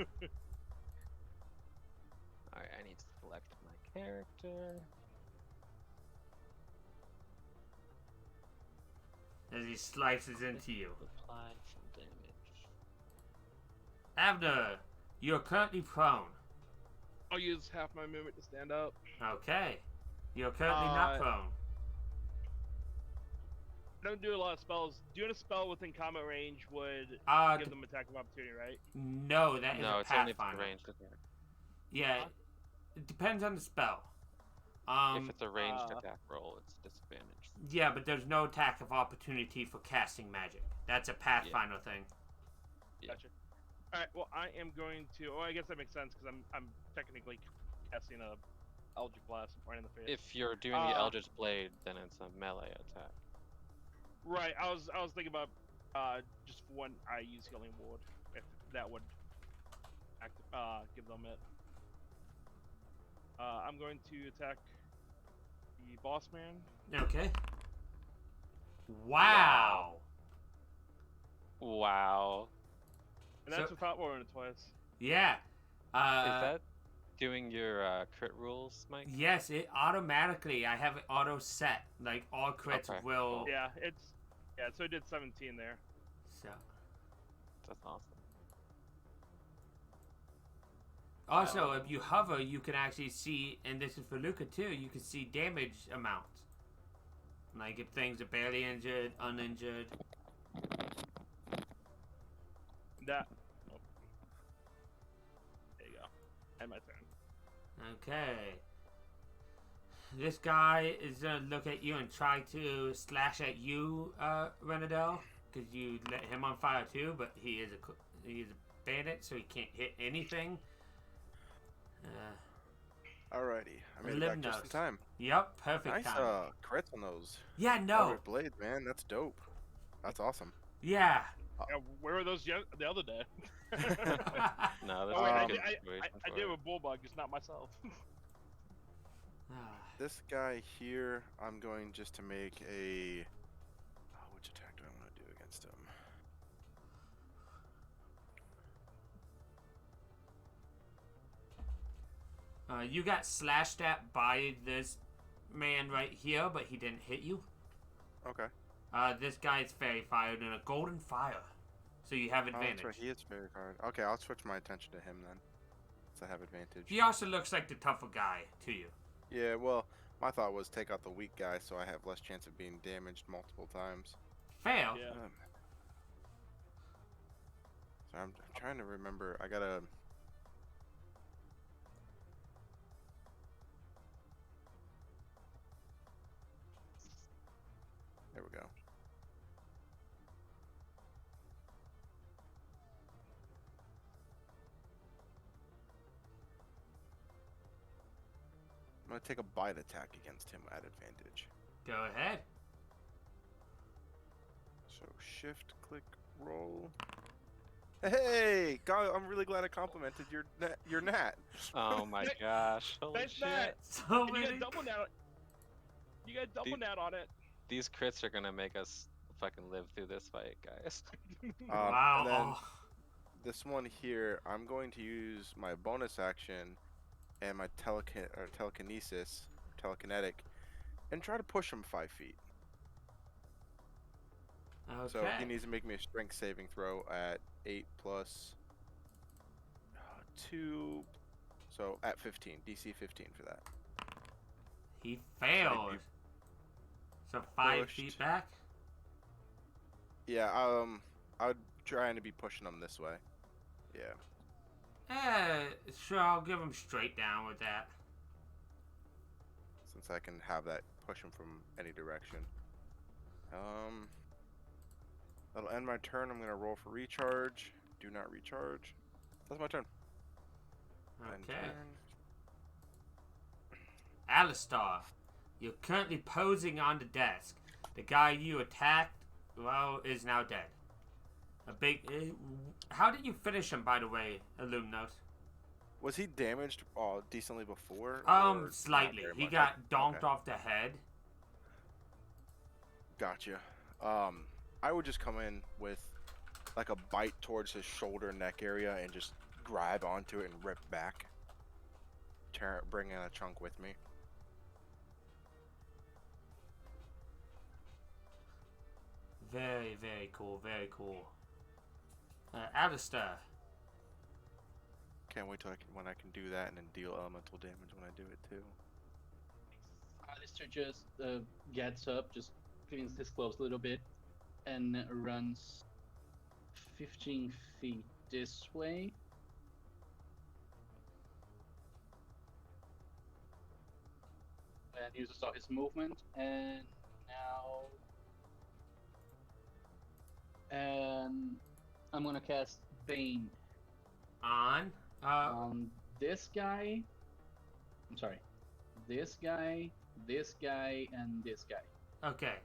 I need to select my character. As he slices into you. Apply some damage. Avner, you're currently prone. I'll use half my movement to stand up. Okay. You're currently not prone. I don't do a lot of spells. Doing a spell within combat range would give them attack of opportunity, right? No, that is No, a it's only if Pathfinder. it's ranged attack. Yeah, it depends on the spell. If it's a ranged attack roll, it's disadvantage. Yeah, but there's no attack of opportunity for casting magic. That's a Pathfinder thing. Yeah. Gotcha. All right. Well, I am going to. Oh, I guess that makes sense because I'm technically casting a Eldritch Blast right in the face. If you're doing the Eldritch Blade, then it's a melee attack. Right. I was thinking about just when I use Healing Ward, if that would give them it. I'm going to attack the boss man. Okay. Wow. Wow. And that's without rolling it twice. Yeah. Is that doing your crit rules, Mike? Yes, it automatically. I have it auto set. Like all crits Okay, will. cool. Yeah, so it did 17 there. So. That's awesome. Also, if you hover, you can actually see, and this is for Luca too, you can see damage amounts. Like if things are barely injured, uninjured. That. Oh. There you go. And my turn. Okay. This guy is gonna look at you and try to slash at you, Renadel, because you lit him on fire too. But he is a bandit, so he can't hit anything. Alrighty, I made it back just in time. Yep, perfect Nice time. crits on those. Yeah, no. Eldritch Blades, man, that's dope. That's awesome. Yeah. Yeah, where were those the other day? No, that's Oh, wait, a I good did, situation I for did it. with Bullbug, just not myself. This guy here, I'm going just to make a. Which attack do I want to do against him? You got slashed at by this man right here, but he didn't hit you. Okay. This guy's fairy fired in a golden fire, so you have Oh, advantage. that's right. He is very hard. Okay, I'll switch my attention to him then. I have advantage. He also looks like the tougher guy to you. Yeah, well, my thought was take out the weak guy so I have less chance of being damaged multiple times. Fail. Yeah. So I'm trying to remember. I gotta. There we go. I'm gonna take a bite attack against him at advantage. Go ahead. So shift, click, roll. Hey, God, I'm really glad I complimented your nat. Oh my gosh! Holy That's shit! not. So And you many. got double nat. You got double nat on it. These crits are gonna make us fucking live through this fight, guys. Wow. And then Oh. this one here, I'm going to use my bonus action and my telekinesis, telekinetic, and try to push him 5 feet. Okay. So he needs to make me a strength saving throw at 8 plus 2. So at 15, DC 15 for that. He failed. be So 5 pushed. feet back. Yeah, I would trying to be pushing him this way. Yeah, Sure. I'll give him straight down with that. since I can have that push him from any direction. That'll end my turn. I'm gonna roll for recharge. Do not recharge. That's my turn. End Okay. turn. Alistar, you're currently posing on the desk. The guy you attacked, well, is now dead. How did you finish him, by the way, Illuminos? Was he damaged decently before? or not Slightly. very He much? got donked Okay. off the head. Gotcha. I would just come in with like a bite towards his shoulder neck area and just grab onto it and rip back. Bring in a chunk with me. Very, very cool. Very cool. Alistar. Can't wait till when I can do that and then deal elemental damage when I do it too. Alistair just gets up, just cleans his clothes a little bit, and runs 15 feet this way. And uses all his movement, and now. And I'm gonna cast Bane On. on this guy. I'm sorry. This guy, and this guy. Okay.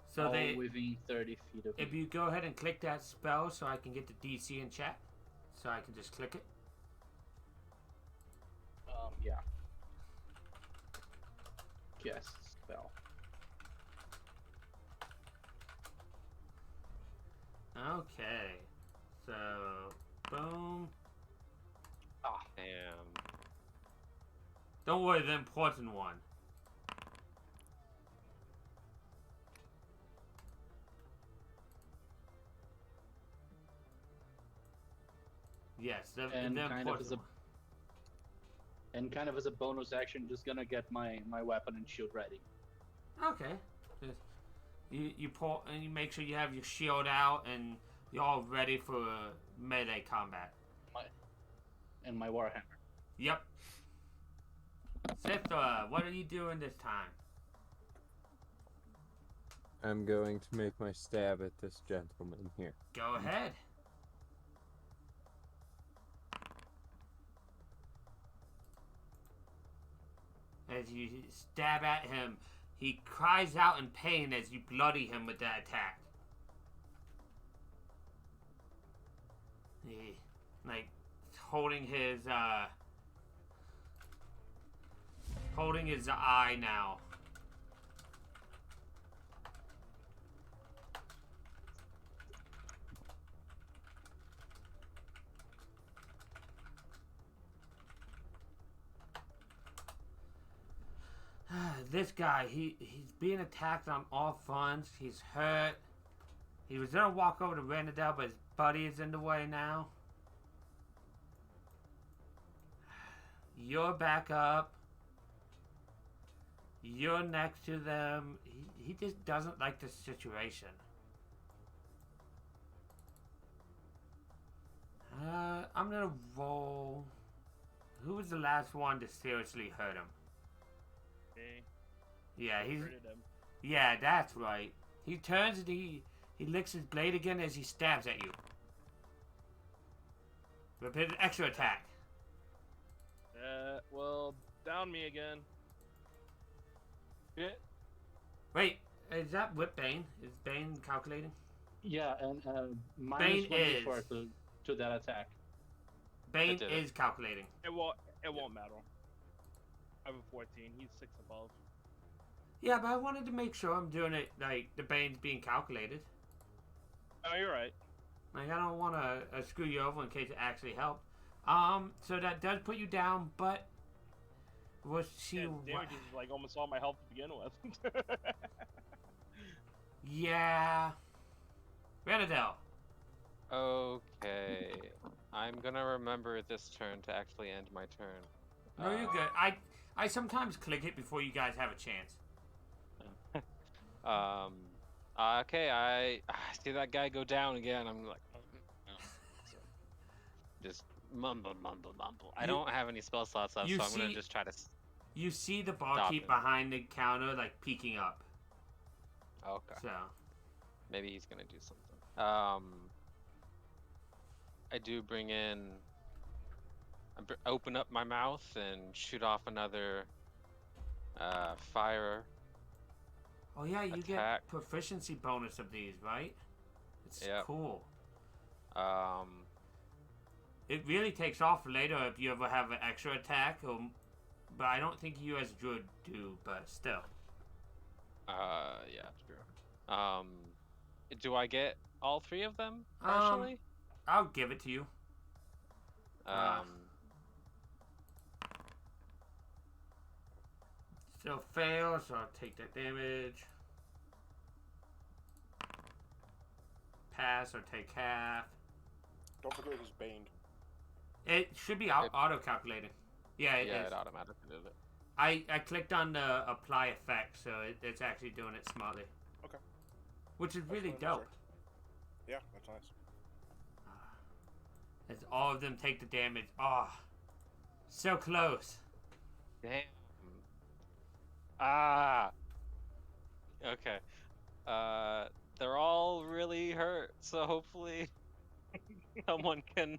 So all they. within 30 feet of If me. you go ahead and click that spell so I can get the DC in chat. So I can just click it. Yeah. Cast spell. Okay. So, boom. Damn. Don't worry, the important one. Yes, the And the kind of important as a- one. And kind of as a bonus action, just gonna get my weapon and shield ready. Okay. Just, you pull and you make sure you have your shield out and you're all ready for melee combat. And my warhammer. Yep. Sith, what are you doing this time? I'm going to make my stab at this gentleman here. Go ahead. As you stab at him, he cries out in pain as you bloody him with that attack. He, like, holding his eye now. This guy, he's being attacked on all fronts. He's hurt. He was gonna walk over to Renadel, but his buddy is in the way now. You're back up. You're next to them. He just doesn't like the situation. I'm gonna roll. Who was the last one to seriously hurt him? Me. Yeah, he's. Hurted him. Yeah, that's right. He turns and he licks his blade again as he stabs at you. Repeat an extra attack. Well, down me again. Yeah. Wait, is that with Bane? Is Bane calculating? Yeah, and Bane minus 1 is. to that attack. Bane did it. is calculating. It won't matter. I have a 14. He's 6 above. Yeah, but I wanted to make sure I'm doing it like the Bane's being calculated. Oh, you're right. Like, I don't want to screw you over in case it actually helped. So that does put you down, but we'll see Yeah, what... damage is like almost all my health to begin with. Yeah. Renadel. Okay. I'm gonna remember this turn to actually end my turn. No, you're good. I sometimes click it before you guys have a chance. Okay, I see that guy go down again. I'm like, so just mumble. I don't have any spell slots left, so I'm gonna just try to. You see the Stop barkeep it. behind the counter, like, peeking up. Okay. So, Maybe he's gonna do something. I do bring in. Open up my mouth and shoot off another fire. oh yeah, you Attack. get proficiency bonus of these, right? It's Yep. cool. Um, It really takes off later if you ever have an extra attack, but I don't think you as Druid do, but still. yeah, true. Do I get all 3 of them partially? I'll give it to you. Still fail, so I'll take that damage. Pass or take half. Don't forget he's baned. It should be auto-calculating. Yeah, it yeah, is. it automatically did it. I clicked on the apply effect, so it's actually doing it smartly. Okay. Which is really fine, dope. sure. Yeah, that's nice. As all of them take the damage. Oh, so close. Damn. Ah. Okay. They're all really hurt, so hopefully someone can.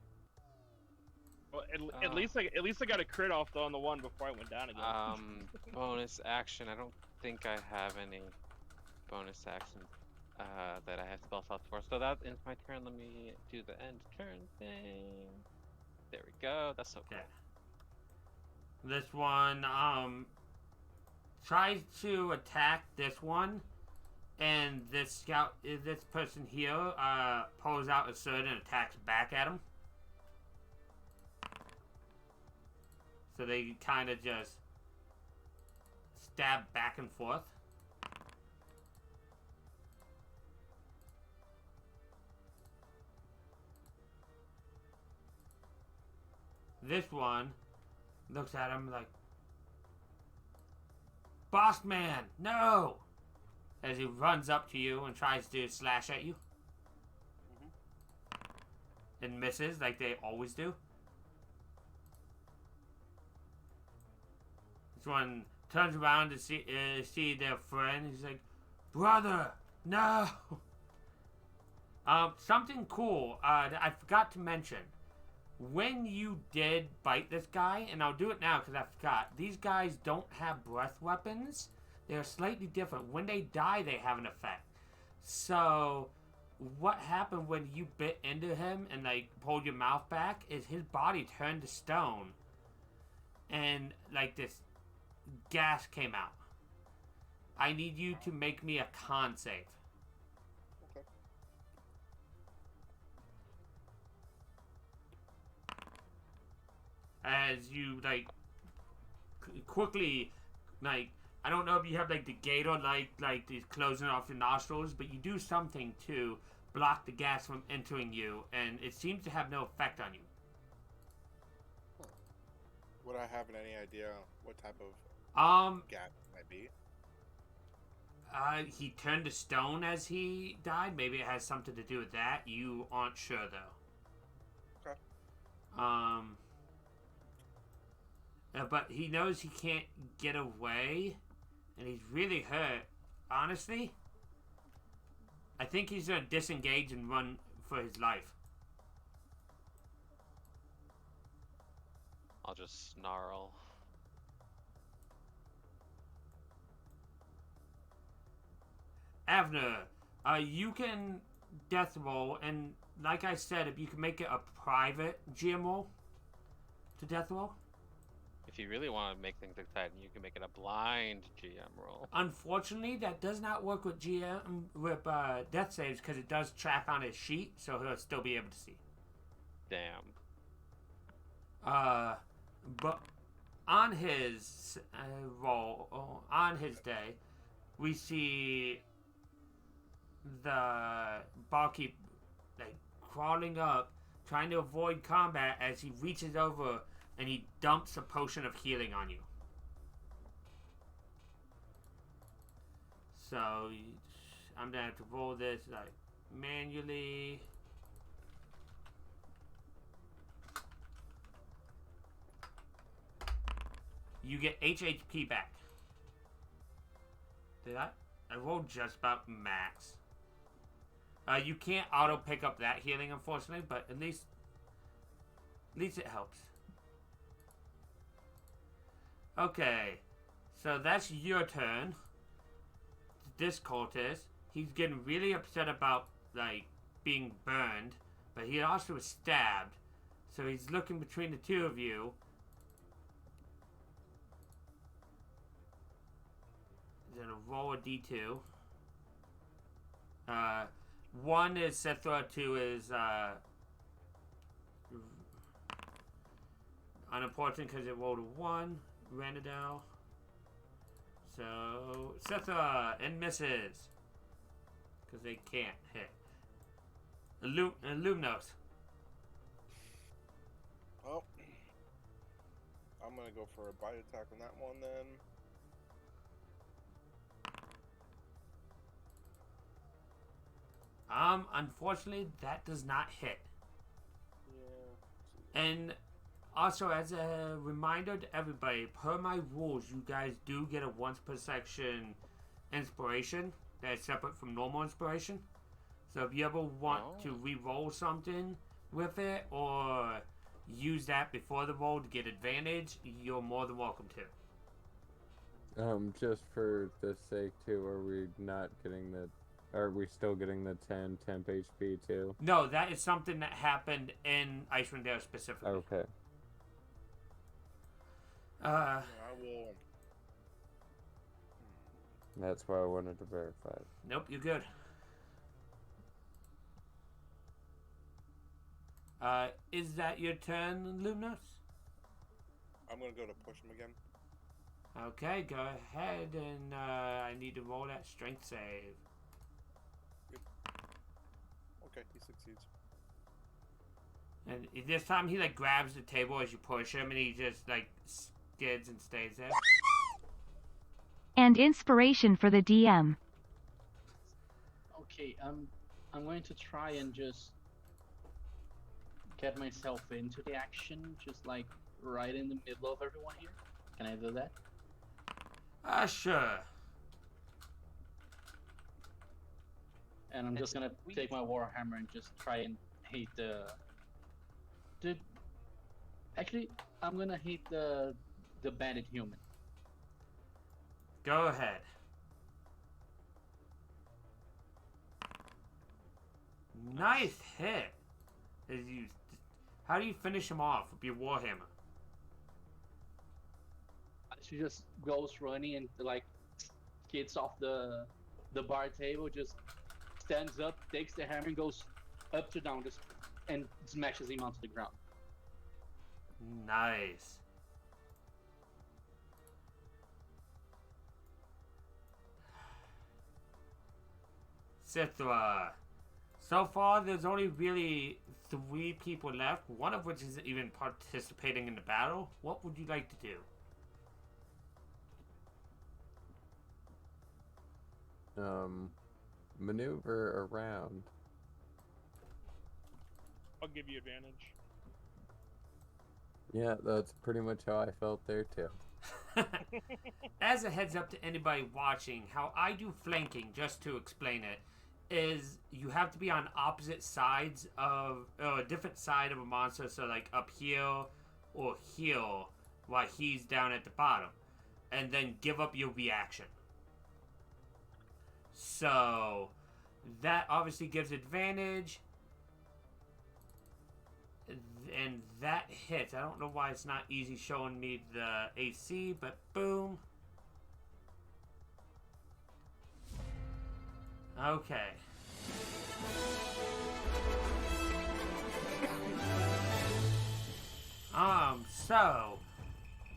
Well, at least I got a crit off though on the one before I went down again. Bonus action. I don't think I have any bonus actions that I have spell slots for. So that ends my turn. Let me do the end turn thing. There we go. That's so cool. Okay. This one tries to attack this one, and this person here pulls out a sword and attacks back at him. So they kind of just stab back and forth. This one looks at him like, "Boss man, no!" As he runs up to you and tries to slash at you. And misses like they always do. This one turns around to see their friend. He's like, "Brother, no!" Something cool that I forgot to mention. When you did bite this guy, and I'll do it now because I forgot, these guys don't have breath weapons. They're slightly different. When they die, they have an effect. So, what happened when you bit into him and like pulled your mouth back is his body turned to stone, and like this gas came out. I need you to make me a con save. Okay. As you like quickly, like, I don't know if you have like the gate or like these closing off your nostrils, but you do something to block the gas from entering you, and it seems to have no effect on you. Would I have any idea what type of gas it might be? He turned to stone as he died. Maybe it has something to do with that. You aren't sure though. Okay. But he knows he can't get away, and he's really hurt. Honestly, I think he's gonna disengage and run for his life. I'll just snarl. Avner, you can death roll, and like I said, if you can make it a private GM roll to death roll. If you really want to make things exciting, you can make it a blind GM roll. Unfortunately, that does not work with death saves because it does track on his sheet, so he'll still be able to see. Damn. But on his roll, on his day, we see the barkeep like crawling up, trying to avoid combat as he reaches over and he dumps a potion of healing on you. So I'm gonna have to roll this like manually. You get HP back. Did I? I rolled just about max. You can't auto pick up that healing, unfortunately, but at least it helps. Okay, so that's your turn. This cultist, he's getting really upset about like being burned, but he also was stabbed. So he's looking between the two of you. He's gonna roll a d2. One is Sethra, two is unimportant because it rolled a 1. Ranadel. So Sethra and misses because they can't hit. Lumnos. Well, I'm gonna go for a bite attack on that one then. Unfortunately, that does not hit. Yeah. And also, as a reminder to everybody, per my rules, you guys do get a once per section inspiration that is separate from normal inspiration. So if you ever want to re-roll something with it or use that before the roll to get advantage, you're more than welcome to. Just for the sake too, are we not getting the? Are we still getting the 10 temp HP too? No, that is something that happened in Icewind Dale specifically. Okay. I will. That's why I wanted to verify. Nope, you're good. Is that your turn, Lumnos? I'm gonna go to push him again. Okay, go ahead, and I need to roll that strength save. Okay, he succeeds. And this time he like grabs the table as you push him, and he just like skids and stays there. And inspiration for the DM. Okay, I'm going to try and just get myself into the action, just like right in the middle of everyone here. Can I do that? Sure. And I'm just gonna take my warhammer and just try and hit the. Actually, I'm gonna hit the bandit human. Go ahead. Nice hit. How do you finish him off with your warhammer? She just goes running and like skids off the bar table, just stands up, takes the hammer, and goes up to down, just and smashes him onto the ground. Nice. Sithra. So far, there's only really 3 people left, one of which isn't even participating in the battle. What would you like to do? Maneuver around. I'll give you advantage. Yeah, that's pretty much how I felt there too. As a heads up to anybody watching, how I do flanking, just to explain it, is you have to be on opposite sides of, or a different side of a monster, so like up here or here, while he's down at the bottom, and then give up your reaction. So that obviously gives advantage, and that hits. I don't know why it's not easy showing me the AC, but boom. Okay. So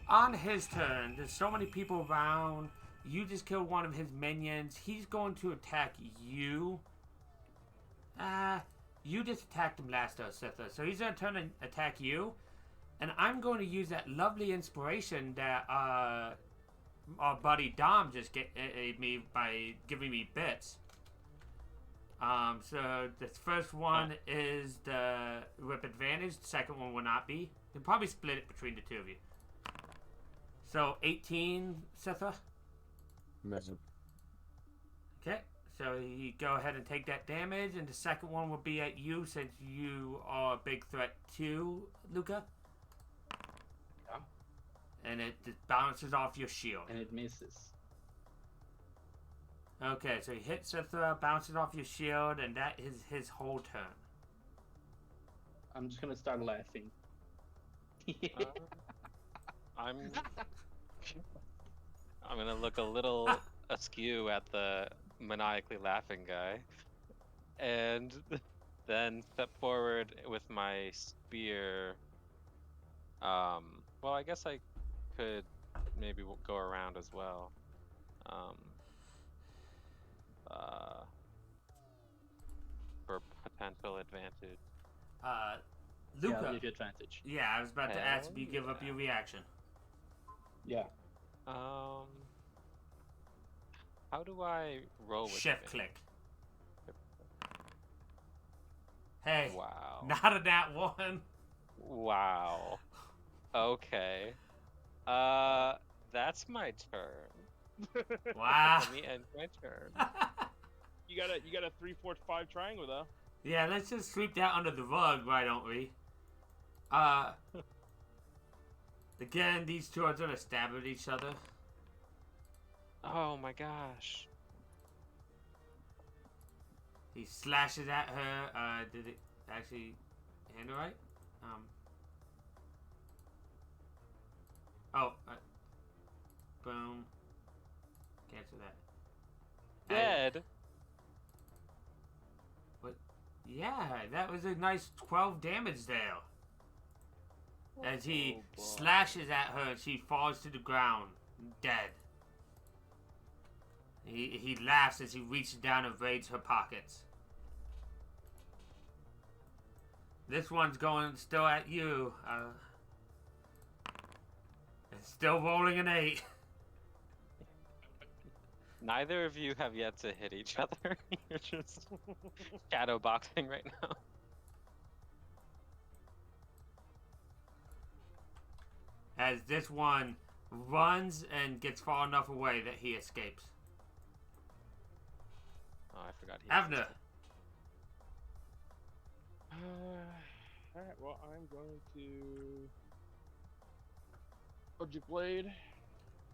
on his turn, there's so many people around. You just killed one of his minions. He's going to attack you. You just attacked him last, Sitha. So he's going to turn and attack you. And I'm going to use that lovely inspiration that our buddy Dom just gave me by giving me bits. So the first one is the whip advantage. The second one will not be. You'll probably split it between the two of you. So 18, Sitha. Imagine. Okay, so you go ahead and take that damage, and the second one will be at you since you are a big threat too, Luca. Yeah. And it just bounces off your shield. And it misses. Okay, so he hits Sitha, bounces off your shield, and that is his whole turn. I'm just gonna start laughing. I'm gonna look a little askew at the maniacally laughing guy, and then step forward with my spear. Well, I guess I could maybe go around as well. For potential advantage. Luca. Yeah, I'll give you advantage. Yeah, I was about to ask if you give up your reaction. Yeah. How do I roll with Shift it? click. Hey. Wow. Not a nat one. Wow. Okay. That's my turn. Wow. Let me end my turn. You got a 3, 4, 5 triangle though. Yeah, let's just sweep that under the rug, why don't we? Again, these two are gonna stab at each other. Oh my gosh. He slashes at her. Did it actually hit her right? Boom. Cancel that. Dead. What? Yeah, that was a nice 12 damage there. As he slashes at her, she falls to the ground, dead. He laughs as he reaches down and raids her pockets. This one's going still at you. It's still rolling an 8. Neither of you have yet to hit each other. You're just shadow boxing right now. As this one runs and gets far enough away that he escapes. Oh, I forgot. Avner. Alright, well, I'm going to Project Blade.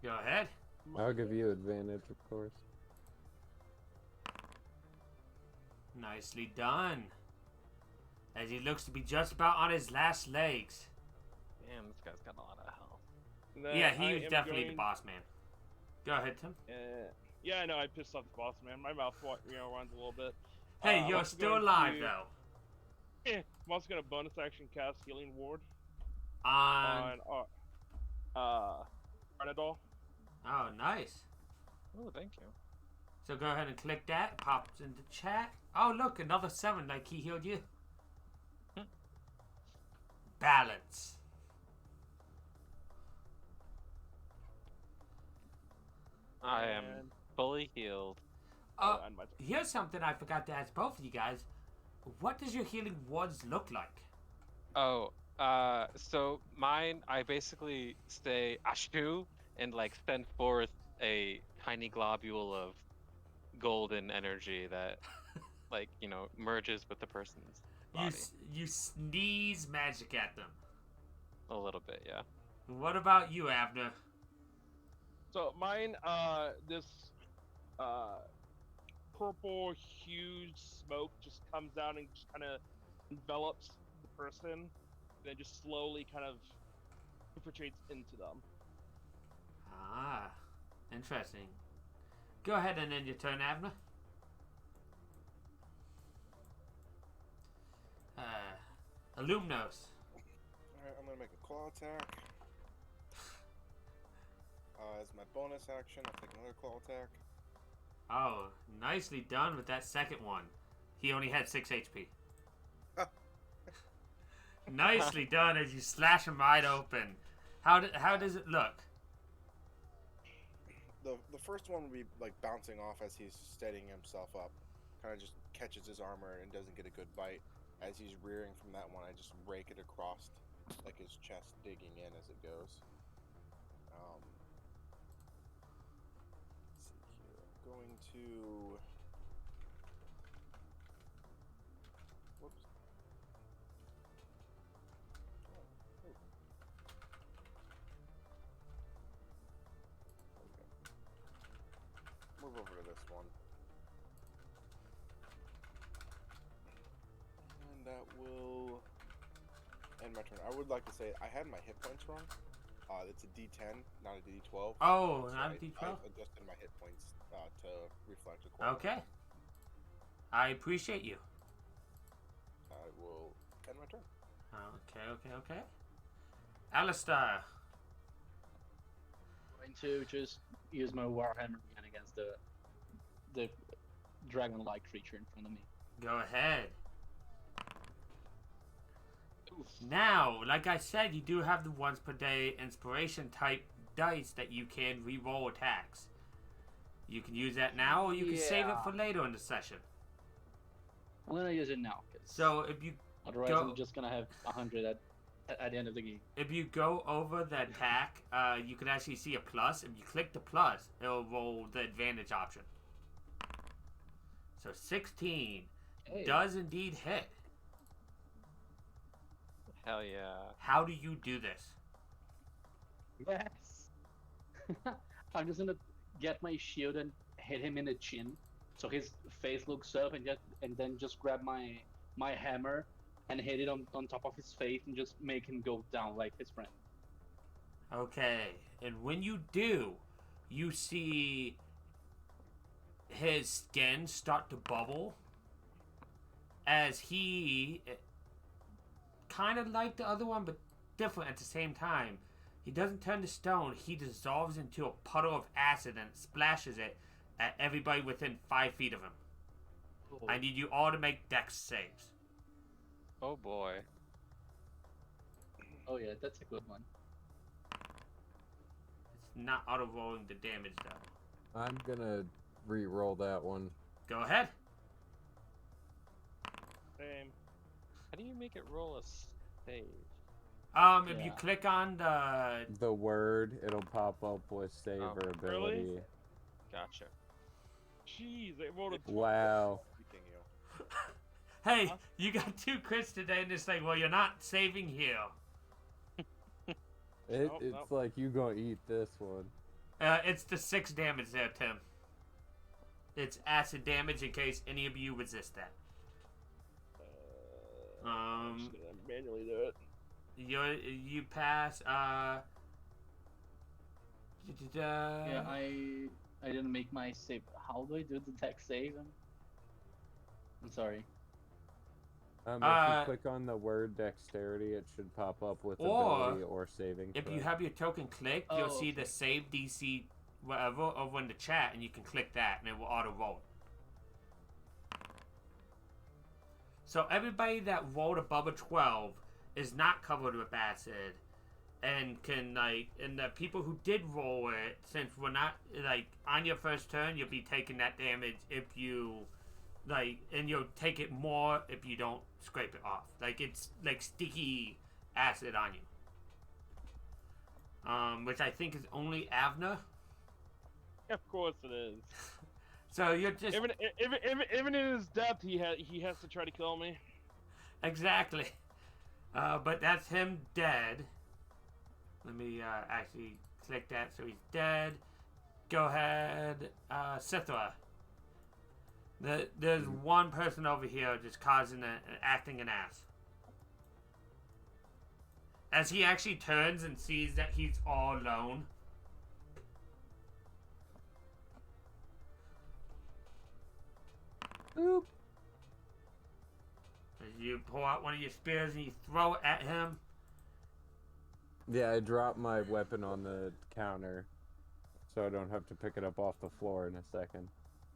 Go ahead. I'll give you advantage, of course. Nicely done. As he looks to be just about on his last legs. Damn, this guy's got a lot of health. Yeah, he was definitely the boss man. Go ahead, Tim. Yeah, I know, I pissed off the boss man. My mouth runs a little bit. Hey, you're still alive, though. I'm also going to bonus action cast Healing Ward On Renadol. Oh, nice. Oh, thank you. So go ahead and click that. Pops into chat. Oh, look, another 7 like he healed you. Balance. I am And- fully healed. Uh, and my turn. here's something I forgot to ask both of you guys. What does your healing words look like? Oh, so mine, I basically say ashu and like send forth a tiny globule of golden energy that, like, merges with the person's body. You sneeze magic at them. A little bit, yeah. What about you, Abner? So mine, this purple huge smoke just comes down and just kind of envelops the person, and then just slowly kind of infiltrates into them. Ah, interesting. Go ahead and end your turn, Abner. Alumnos. Alright, I'm gonna make a claw attack. As my bonus action, I'll take another claw attack. Oh, nicely done with that second one. He only had 6 HP. Nicely done as you slash him wide open. How does it look? The first one would be like bouncing off as he's steadying himself up. Kind of just catches his armor and doesn't get a good bite. As he's rearing from that one, I just rake it across like his chest, digging in as it goes. Let's see here. I'm going to. Whoops. Oh, oh. Okay. Move over to this one. And that will end my turn. I would like to say I had my hit points wrong. It's a D10, not a D12. Oh, So not a I D12? adjusted my hit points to reflect accordingly. Okay. I appreciate you. I will end my turn. Okay. Alistair. Going to just use my Warhammer again against the dragon-like creature in front of me. Go ahead. Now, like I said, you do have the once per day inspiration type dice that you can re-roll attacks. You can use that now, or you can save it for later in the session. I'm gonna use it now. 'Cause So if you otherwise, go- I'm just gonna have 100 at the end of the game. If you go over the attack, you can actually see a plus. If you click the plus, it'll roll the advantage option. So 16 Hey. does indeed hit. Hell yeah. How do you do this? Yes. I'm just gonna get my shield and hit him in the chin, so his face looks up, and then just grab my hammer and hit it on top of his face and just make him go down like his friend. Okay, and when you do, you see his skin start to bubble as he, kind of like the other one, but different at the same time. He doesn't turn to stone, he dissolves into a puddle of acid and splashes it at everybody within 5 feet of him. I need you all to make dex saves. Oh boy. Oh yeah, that's a good one. It's not auto-rolling the damage, though. I'm gonna re-roll that one. Go ahead. Same. How do you make it roll a save? If you Yeah. click on the... The word, it'll pop up with save Oh, or ability. Gotcha. Jeez, they rolled a 12. Wow. Freaking you. Hey, Huh? you got 2 crits today, and it's like, well, you're not saving here. Nope, It's nope. like you gonna eat this one. It's the 6 damage there, Tim. It's acid damage in case any of you resist that. I'm just gonna manually do it. You pass. Yeah, I didn't make my save. How do I do the dex save? I'm sorry. If Uh, you click on the word dexterity, it should pop up with Or, ability or saving If throw. you have your token clicked, you'll Oh, see okay. the save DC whatever over in the chat, and you can click that, and it will auto roll. So everybody that rolled above a 12 is not covered with acid, and can and the people who did roll it, since we're not on your first turn, you'll be taking that damage if you and you'll take it more if you don't scrape it off. It's like sticky acid on you. Which I think is only Avner. Of course it is. So you're just Even in his death, he has to try to kill me. exactly. But that's him dead. Let me actually click that so he's dead. Go ahead, Sithra. There's one person over here just acting an ass. As he actually turns and sees that he's all alone. Oop. As you pull out one of your spears and you throw it at him. Yeah, I dropped my weapon on the counter, so I don't have to pick it up off the floor in a second.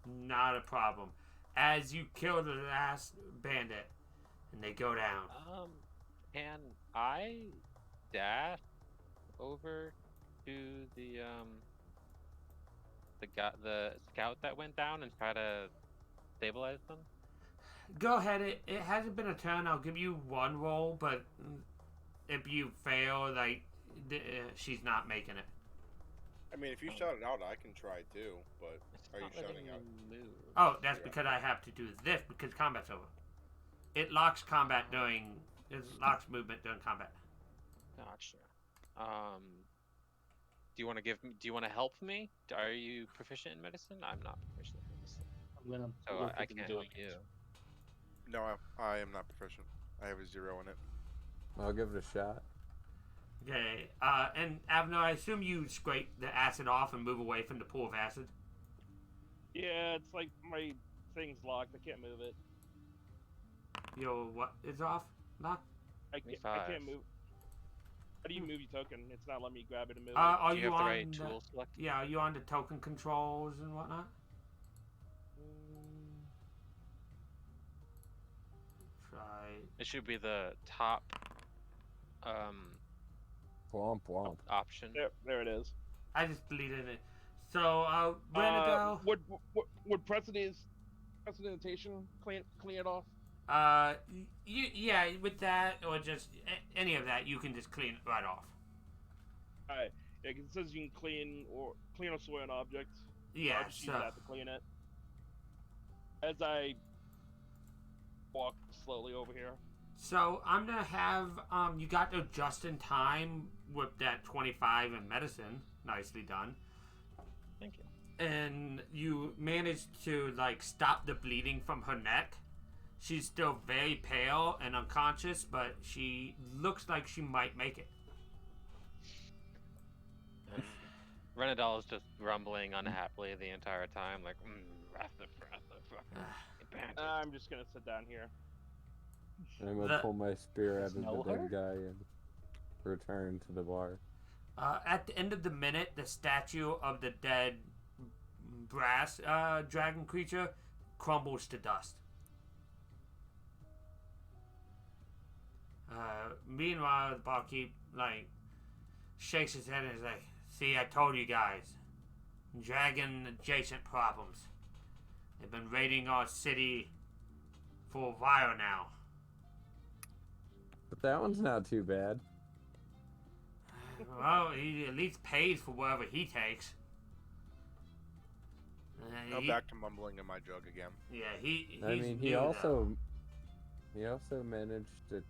Not a problem. As you kill the last bandit, and they go down. Can I dash over to the scout that went down and try to stabilize them? Go ahead. It hasn't been a turn. I'll give you one roll, but if you fail, she's not making it. I mean, if you shout it out, I can try too. But It's are you not letting shouting me out? move. Oh, that's Yeah. because I have to do this because combat's over. It locks combat during. It locks movement during combat. Gotcha. Do you want to Do you want to help me? Are you proficient in medicine? I'm not proficient in medicine, I'm gonna so look I at can't help doing you. it. No, I am not proficient. I have a 0 in it. I'll give it a shot. Okay. And Avner, I assume you scrape the acid off and move away from the pool of acid. Yeah, it's like my thing's locked. I can't move it. Yo, what is off? Lock? I five. can't move. How do you move your token? It's not letting me grab it and move it. Are Do you have the on right tool selected? Yeah, are you on the token controls and whatnot? Try. It should be the top Womp womp. option. There it is. I just deleted it. So, Renadel. Would precedentation clean it off? Yeah, with that or just any of that, you can just clean it right off. Alright. Yeah, 'cause it says you can clean or soil an object. Yeah, I'll just use that to clean it. As I walk slowly over here. So I'm gonna have you got there just in time with that 25 in medicine. Nicely done. Thank you. And you managed to stop the bleeding from her neck. She's still very pale and unconscious, but she looks like she might make it. And Renadal is just grumbling unhappily the entire time, like, I'm just gonna sit down here. I'm gonna pull my spear out of the Smell dead her? guy and return to the bar. At the end of the minute, the statue of the dead brass dragon creature crumbles to dust. Meanwhile, the barkeep shakes his head and is like, "See, I told you guys. Dragon adjacent problems. They've been raiding our city for a while now." But that one's not too bad. Well, he at least pays for whatever he takes. Now back to mumbling in my jug again. Yeah, he's I mean, he new, also managed to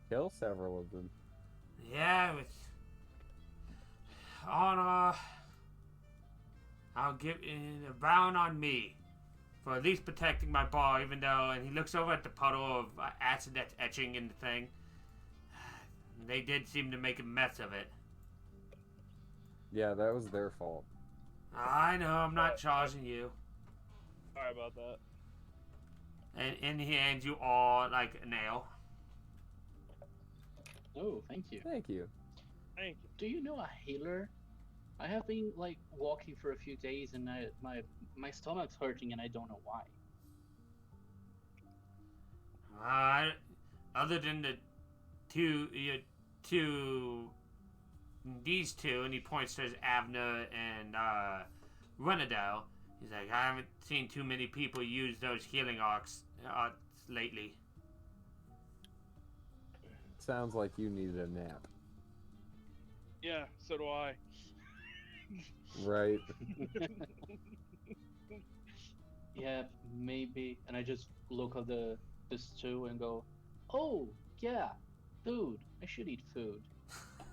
kill several of them. though. Yeah, it's on I'll give a bound on me for at least protecting my bar, even though. And he looks over at the puddle of acid that's etching in the thing. They did seem to make a mess of it. Yeah, that was their fault. I know, I'm not charging you. Sorry about that. And he hands you all a nail. Oh, thank you. Thank you. Thank you. Do you know a healer I have been like walking for a few days, and my stomach's hurting, and I don't know why. Other than the two, two, these two, and he points to Avner and Renadell. He's like, I haven't seen too many people use those healing arts lately. Sounds like you needed a nap. Yeah, so do I. Right. Yeah, maybe. And I just look at the stew and go, oh yeah, food. I should eat food.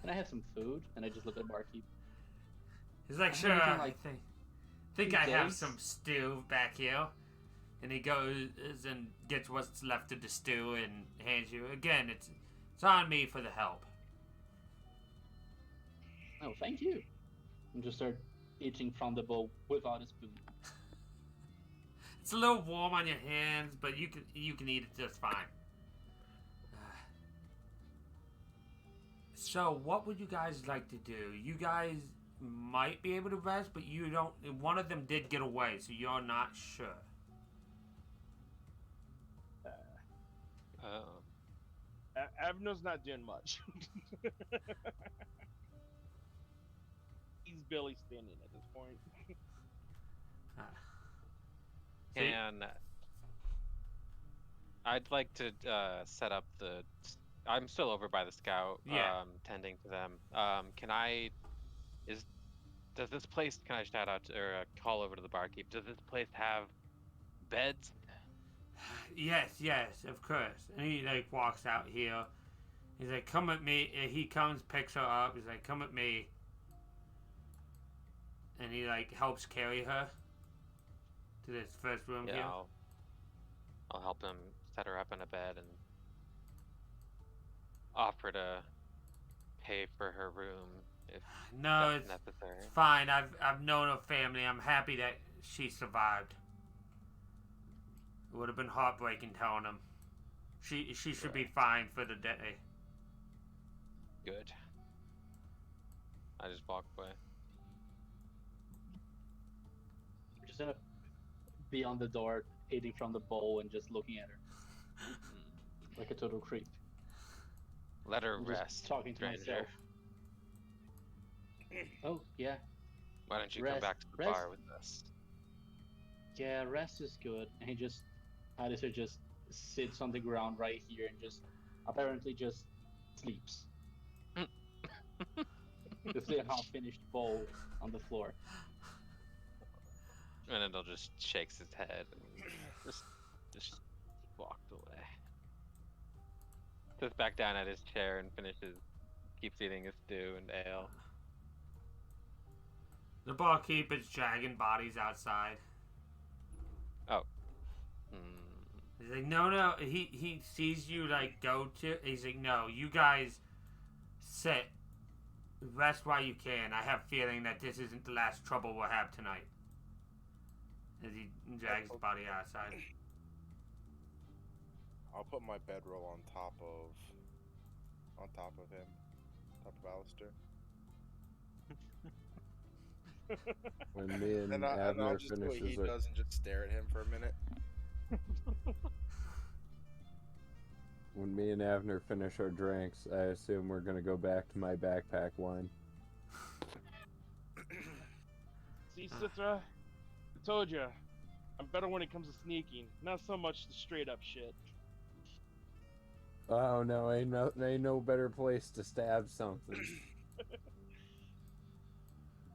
Can I have some food? And I just look at the barkeep. He's like, I sure, haven't eaten, I like, think 2 I have days. some stew back here. And he goes and gets what's left of the stew and hands you. Again, it's on me for the help. Oh, thank you. And just start eating from the bowl without a spoon. It's a little warm on your hands, but you can eat it just fine. So, what would you guys like to do? You guys might be able to rest, but you don't. One of them did get away, so you're not sure. Oh. Avner's not doing much. He's barely standing at this point. And I'd like to set up the. I'm still over by the scout, Yeah. tending to them. Does this place? Can I shout out or call over to the barkeep? Does this place have beds? Yes, of course. And he like walks out here. He's like, come with me. He comes, picks her up. He's like, come with me. And he like helps carry her to this first room Yeah, here. I'll help him set her up in a bed and offer to pay for her room if No, that's it's necessary. fine. I've known her family. I'm happy that she survived. It would have been heartbreaking telling him. She should be fine for the day. Good. I just walk away. We're just gonna be on the door, eating from the bowl, and just looking at her like a total creep. Let her I'm just rest. talking to stranger. myself. Oh yeah, Why don't you come Rest- back to the rest. bar with us? yeah. Rest is good. And he just, Alistair just sits on the ground right here and just apparently just sleeps. With the half-finished bowl on the floor. And then he'll just shakes his head and just walked away. Sits back down at his chair and keeps eating his stew and ale. The barkeep is dragging bodies outside. He's like, no. He sees you like go to. He's like, no, you guys sit, rest while you can. I have a feeling that this isn't the last trouble we'll have tonight. As he drags his body outside. I'll put my bedroll on top of him, top of Alistair. When me and And I'll Abner just do what he finishes our, does and just stare at him for a minute. when me and Avner finish our drinks, I assume we're gonna go back to my backpack wine. See, Citra, I told you, I'm better when it comes to sneaking, not so much the straight up shit. Oh no, ain't no better place to stab something.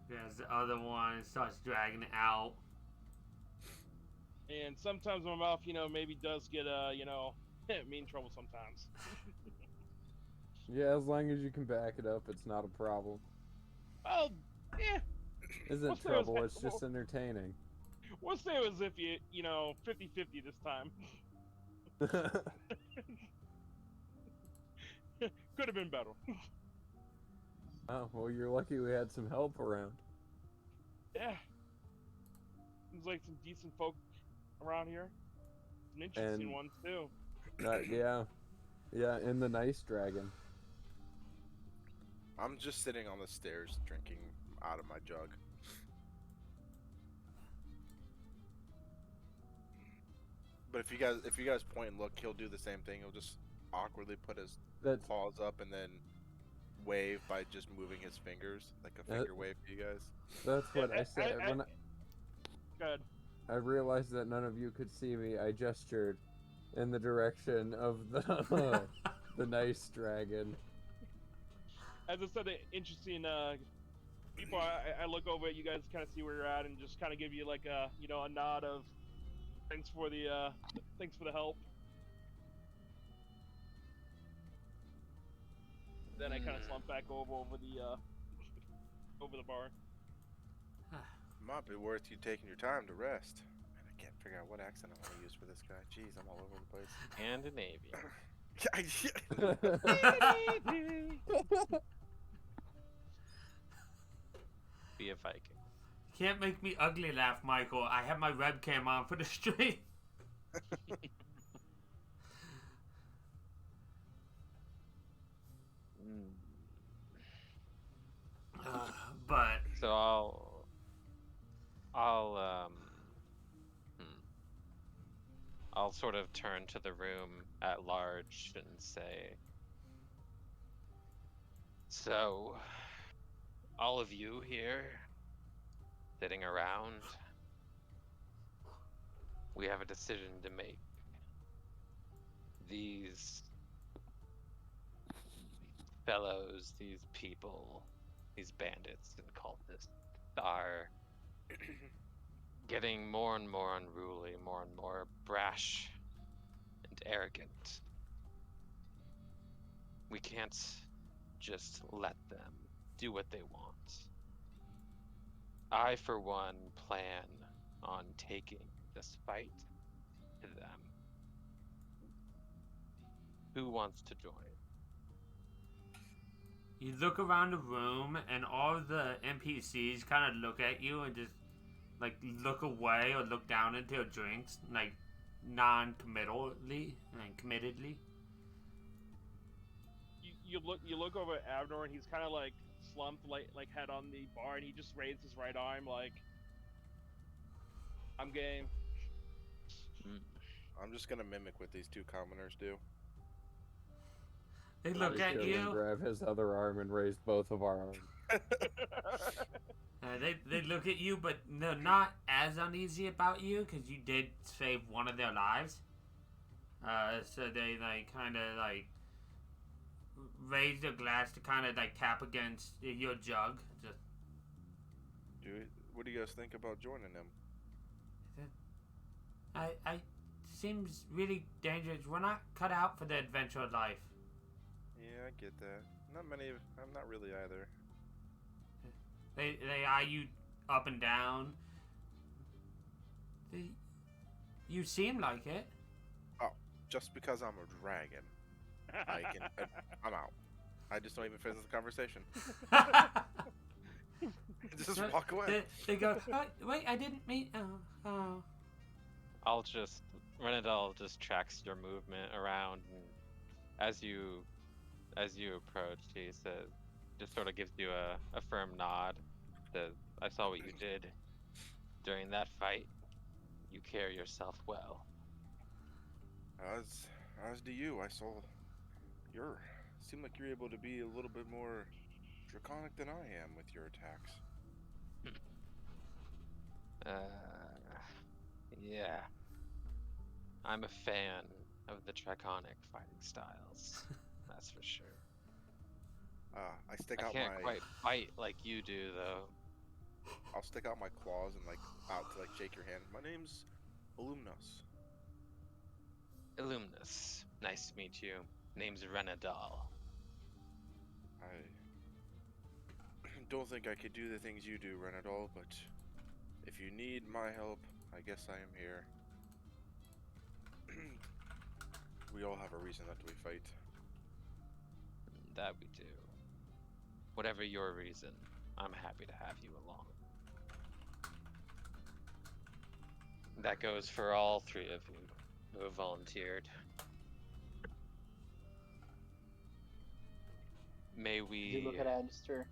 There's the other one starts dragging it out. And sometimes my mouth, maybe does get, me in trouble sometimes. Yeah, as long as you can back it up, it's not a problem. Well, yeah. Isn't What's there trouble, is- it's just entertaining. We'll say it was if you, 50-50 this time. Could have been better. Oh, well, you're lucky we had some help around. Yeah. Seems like some decent folk around here. Some interesting And- ones, too. Yeah, and the nice dragon. I'm just sitting on the stairs drinking. out of my jug. But if you guys point and look, he'll do the same thing. He'll just awkwardly put his That's paws up and then wave by just moving his fingers, like a finger wave to you guys. that's what I said when Good. I realized that none of you could see me. I gestured in the direction of the the nice dragon. As I said, interesting. People, I look over at you guys, kind of see where you're at, and just kind of give you like a a nod of thanks for the help. Then I kind of slump back over the bar. Might be worth you taking your time to rest. Man, I can't figure out what accent I want to use for this guy. Jeez, I'm all over the place. Scandinavian. Be a Viking. Can't make me ugly laugh, Michael. I have my webcam on for the stream. But So I'll sort of turn to the room at large and say, so all of you here sitting around, we have a decision to make. These fellows, these people, these bandits and cultists are getting more and more unruly, more and more brash and arrogant. We can't just let them do what they want. I, for one, plan on taking this fight to them. Who wants to join? you look around the room, and all the NPCs kind of look at you and just like look away or look down into their drinks, like non-committally and committedly. You look over at Abner, and he's kind of like slumped, like head on the bar, and he just raised his right arm, like, I'm game. I'm just gonna mimic what these two commoners do. They look at you. Grab his other arm and raise both of our arms. They look at you, but they're not as uneasy about you because you did save one of their lives. So they like kind of like raise their glass to kind of like tap against your jug. Just What do you guys think about joining them? I seems really dangerous. We're not cut out for the adventure of life. Yeah, I get that. I'm not really either. They eye you up and down. You seem like it. Oh, just because I'm a dragon, I'm out. I just don't even finish the conversation. Just walk away. They go, oh, wait, I didn't mean. Oh. Renadal just tracks your movement around, and as you approach, he says, just sort of gives you a firm nod. Says, I saw what you did during that fight. You carry yourself well. As do you. I saw seemed like you're able to be a little bit more draconic than I am with your attacks. Yeah. I'm a fan of the draconic fighting styles. That's for sure. I stick I out can't my. quite fight like you do, though. I'll stick out my claws and out to shake your hand. My name's Illuminus. Illuminus. Nice to meet you. Name's Renadal. I don't think I could do the things you do, Renadal, but if you need my help, I guess I am here. We all have a reason that we fight. That we do. Whatever your reason, I'm happy to have you along. That goes for all three of you who have volunteered. May we... You look at Alistair.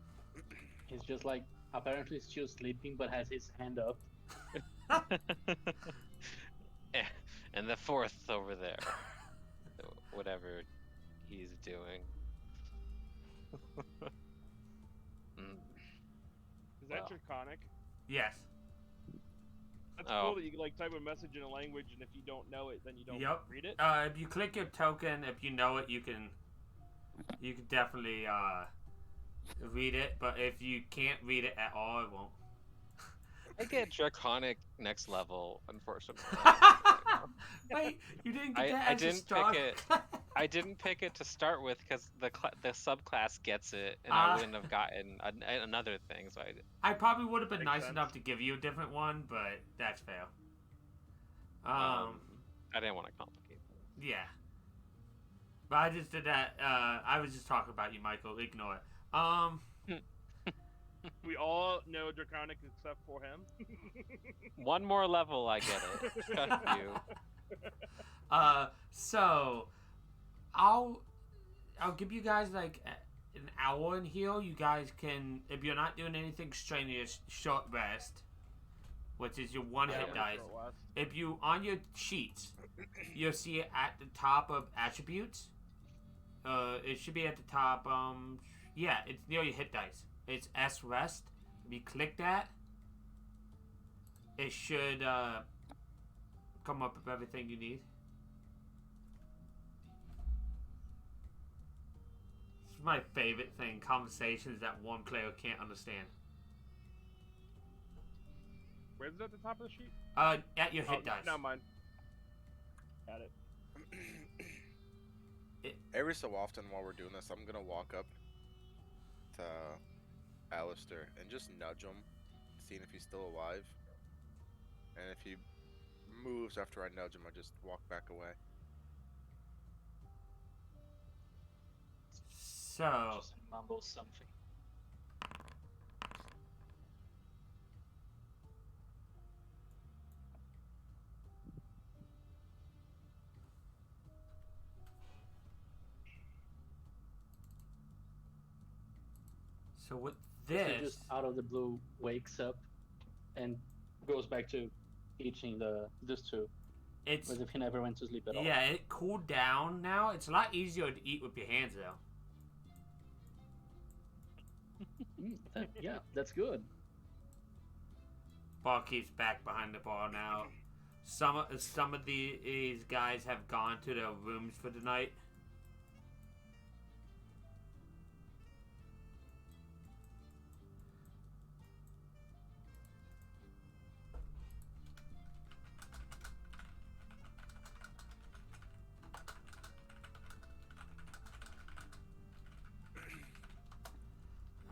He's just like, apparently still sleeping, but has his hand up. And the fourth over there, whatever he's doing. Mm. Is that Well. draconic? Yes. That's Oh. cool that you can like type a message in a language, and if you don't know it, then you don't Yep. read it. If you click your token, if you know it, you can definitely read it. But if you can't read it at all, it won't. I get draconic next level, unfortunately. Wait, you didn't get I- that I as a didn't star? pick it. I didn't pick it to start with because the subclass gets it, and I wouldn't have gotten another thing. So I probably would have been Makes nice sense. enough to give you a different one, but that's fair. I didn't want to complicate things. Yeah. But I just did that. I was just talking about you, Michael. Ignore it. We all know draconic except for him. One more level, I get it. Trust you. So I'll give you guys like an hour in here. You guys can, if you're not doing anything strenuous, short rest, which is your one Yeah, hit I'm dice. If you on your sheets, you'll see it at the top of attributes. It should be at the top. Yeah, it's near your hit dice. It's S rest. If you click that, it should come up with everything you need. It's my favorite thing. Conversations that one player can't understand. Where's it at the top of the sheet? At your hit dice. Not mine. Got it. Every so often while we're doing this, I'm gonna walk up to Alistair and just nudge him, seeing if he's still alive. And if he moves after I nudge him, I just walk back away. So Just mumble something. So with He this, just out of the blue wakes up and goes back to eating this two, it's as if he never went to sleep at all. yeah, it cooled down now. It's a lot easier to eat with your hands though. Yeah, that's good. Barkeep's back behind the bar now. Some of these guys have gone to their rooms for the night.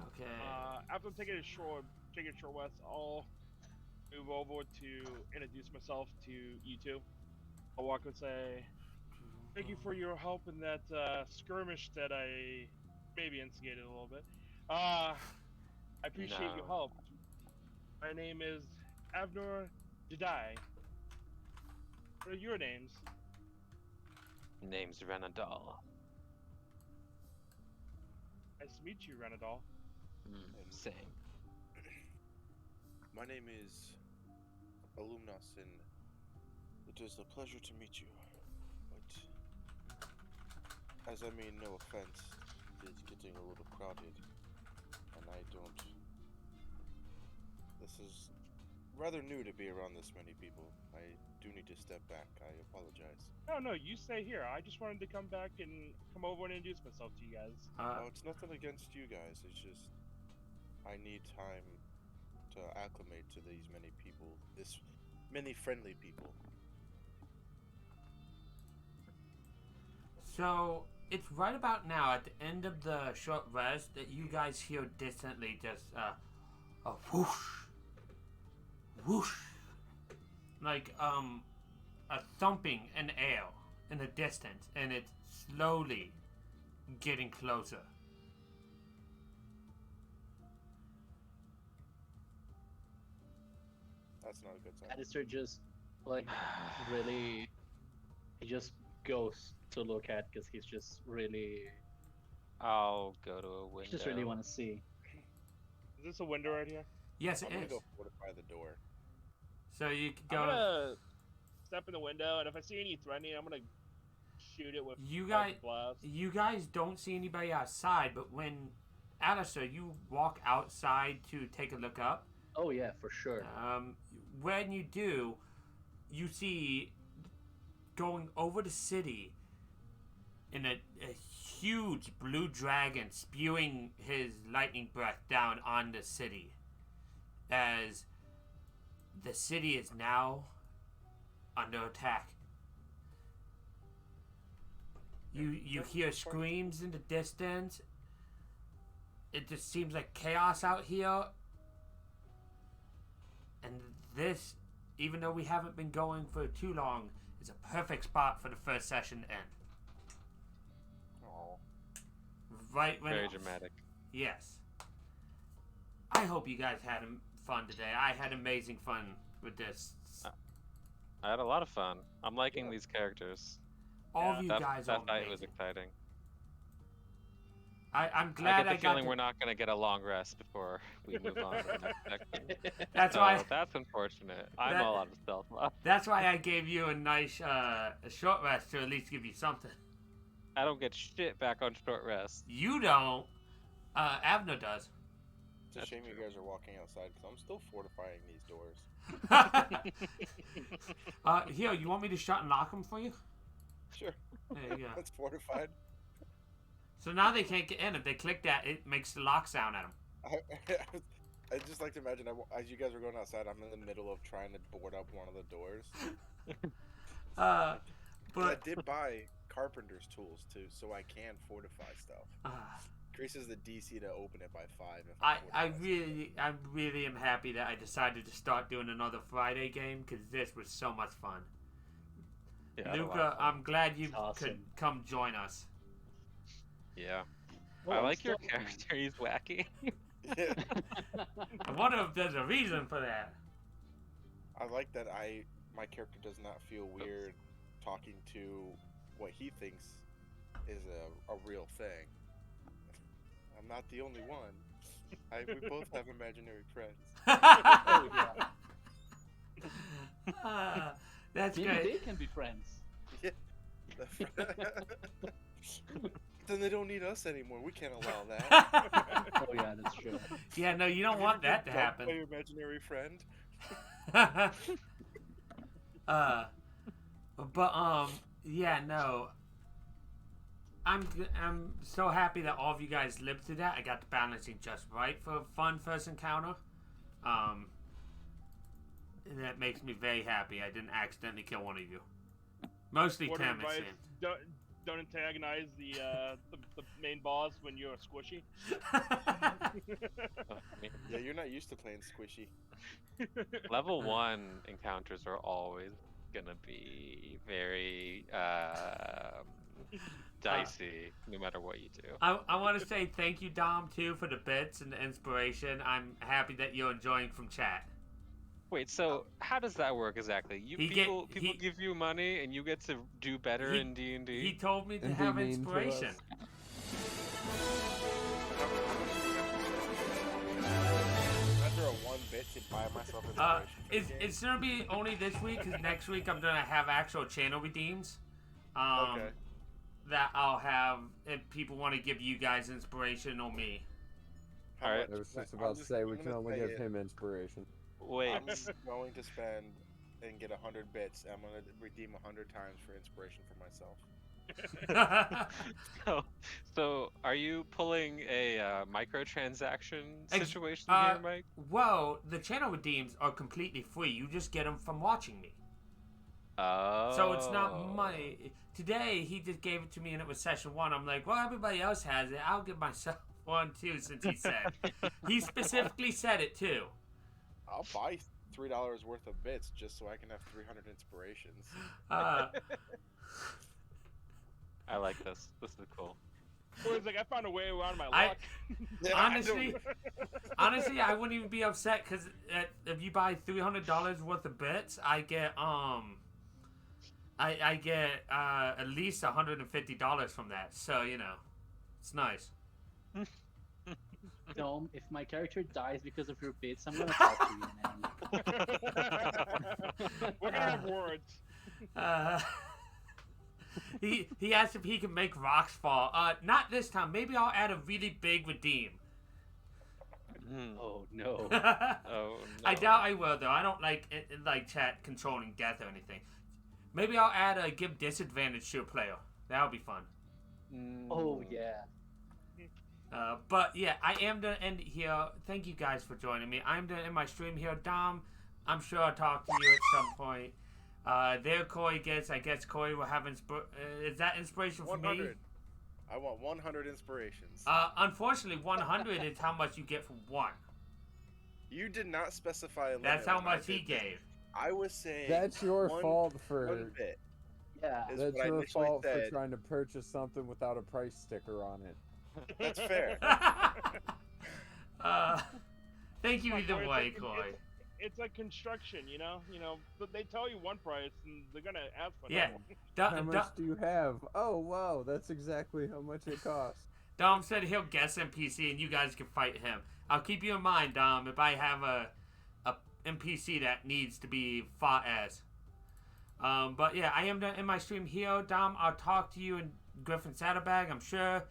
Okay. After taking a short rest, I'll move over to introduce myself to you two. I'll walk and say, "Thank you for your help in that skirmish that I maybe instigated a little bit. I appreciate your No. help. My name is Avnor Jedi. What are your names?" Name's Renadal. Nice to meet you, Renadal. Same. My name is Alumnos, and it is a pleasure to meet you. But as I mean no offense, it is getting a little crowded, and I don't. This is rather new to be around this many people. I do need to step back. I apologize. No, you stay here. I just wanted to come back and come over and introduce myself to you guys. Oh, it's nothing against you guys. It's just I need time to acclimate to these many people, this many friendly people. So it's right about now at the end of the short rest that you guys hear distantly just a whoosh, whoosh, like a thumping in air in the distance, and it's slowly getting closer. That's not a good sign. Alistair just like really, he just goes to look at because he's just really, I'll go to a window. he just really want to see. Is this a window right here? Yes, I'm it gonna is. go fortify the door. So you could I'm go. gonna step in the window, and if I see any threatening, I'm gonna shoot it with You Eldritch guys, blast. you guys don't see anybody outside, but when Alistair, you walk outside to take a look up. Oh yeah, for sure. When you do, you see going over the city in a huge blue dragon spewing his lightning breath down on the city, as the city is now under attack. You hear screams in the distance. It just seems like chaos out here. And this, even though we haven't been going for too long, is a perfect spot for the first session to end. Oh, Right when Very dramatic. Yes. I hope you guys had fun today. I had amazing fun with this. I had a lot of fun. I'm liking these characters. All of you That guys are fight was amazing. exciting. I'm I glad get the I got feeling to... we're not going to get a long rest before we move on to the next section. That's So why. that's unfortunate. I'm That- all out of stealth left. That's why I gave you a nice a short rest to at least give you something. I don't get shit back on short rest. You don't. Avner does. it's a That's shame you true. guys are walking outside because I'm still fortifying these doors. Here, you want me to shut and lock them for you? Sure, There you go. that's fortified. So now they can't get in. If they click that, it makes the lock sound at them. I just like to imagine as you guys are going outside, I'm in the middle of trying to board up one of the doors. Uh, But I but did buy carpenter's tools too, so I can fortify stuff. Increases the DC to open it by 5. If I fortify really am happy that I decided to start doing another Friday game because this was so much fun. Yeah, I had a lot of Luca, fun. I'm glad you Awesome. could come join us. Yeah. Well, I I'm like your still- character. He's wacky. stuff. Yeah, I wonder if there's a reason for that. I like that my character does not feel weird talking to what he thinks is a real thing. I'm not the only one. We both have imaginary friends. Oh, yeah. That's Maybe great. they can be friends. Then they don't need us anymore. We can't allow that. Oh yeah, that's true. Yeah, no, you don't want that to happen. By your imaginary friend. Yeah, no. I'm so happy that all of you guys lived through that. I got the balancing just right for a fun first encounter. And that makes me very happy. I didn't accidentally kill one of you. Mostly Word of Tim, it advice, seemed. don't antagonize the main boss when you're squishy. Yeah, you're not used to playing squishy. Level 1 encounters are always gonna be very dicey, no matter what you do. I want to say thank you, Dom, too, for the bits and the inspiration. I'm happy that you're enjoying from chat. Wait, so how does that work exactly? People give you money and you get to do better He- in D&D? He told me to And be have mean to inspiration. us. After a 1 bit to buy myself inspiration. for the game. It's gonna be only this week because next week I'm gonna have actual channel redeems. Okay. That I'll have if people want to give you guys inspiration or me. How Alright. much? I was just I'm about to say I'm we gonna can only say give it. him inspiration. Wait, I'm going to spend and get 100 bits. I'm going to redeem 100 times for inspiration for myself. so are you pulling a microtransaction Ex- situation uh, here, Mike? Well, the channel redeems are completely free. You just get them from watching me. Oh. So it's not money. Today he just gave it to me and it was session 1. I'm like, well, everybody else has it. I'll give myself one too, since he said. He specifically said it too. I'll buy $3 worth of bits just so I can have 300 inspirations. I like this. This is cool. Or it's like I found a way around my I- luck. Yeah, I Honestly, I wouldn't even be upset because if you buy $300 worth of bits, I get I get at least $150 from that. So you know, it's nice. Dome, if my character dies because of your bits, I'm gonna talk to you, man. We're gonna have words. Uh, he asked if he can make rocks fall. Not this time. Maybe I'll add a really big redeem. Oh no. Oh, I no. doubt I will though. I don't like chat controlling death or anything. Maybe I'll add a give disadvantage to a player. That'll be fun. Oh yeah. But yeah, I am gonna end it here. Thank you guys for joining me. I'm gonna end my stream here. Dom, I'm sure I'll talk to you at some point. There Corey gets, I guess Corey will have is that inspiration for me? 100. I want 100 inspirations. Unfortunately 100 is how much you get for one. You did not specify a limit. That's how when I much he did this. gave. I was saying That's your fault one for bit. Yeah. Is that's what I your initially fault for said. trying to purchase something without a price sticker on it. That's fair. Thank you Come on, either Corey, way, it's- Corey. It's like construction, you know. But they tell you one price, and they're gonna ask for Yeah. another. How much do you have? Oh wow, that's exactly how much it costs. Dom said he'll guess NPC and you guys can fight him. I'll keep you in mind, Dom, if I have a NPC that needs to be fought as. But yeah, I am done in my stream here. Dom, I'll talk to you in Griffin Saddlebag, I'm sure.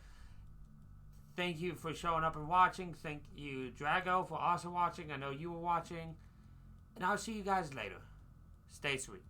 Thank you for showing up and watching. Thank you, Drago, for also watching. I know you were watching. And I'll see you guys later. Stay sweet.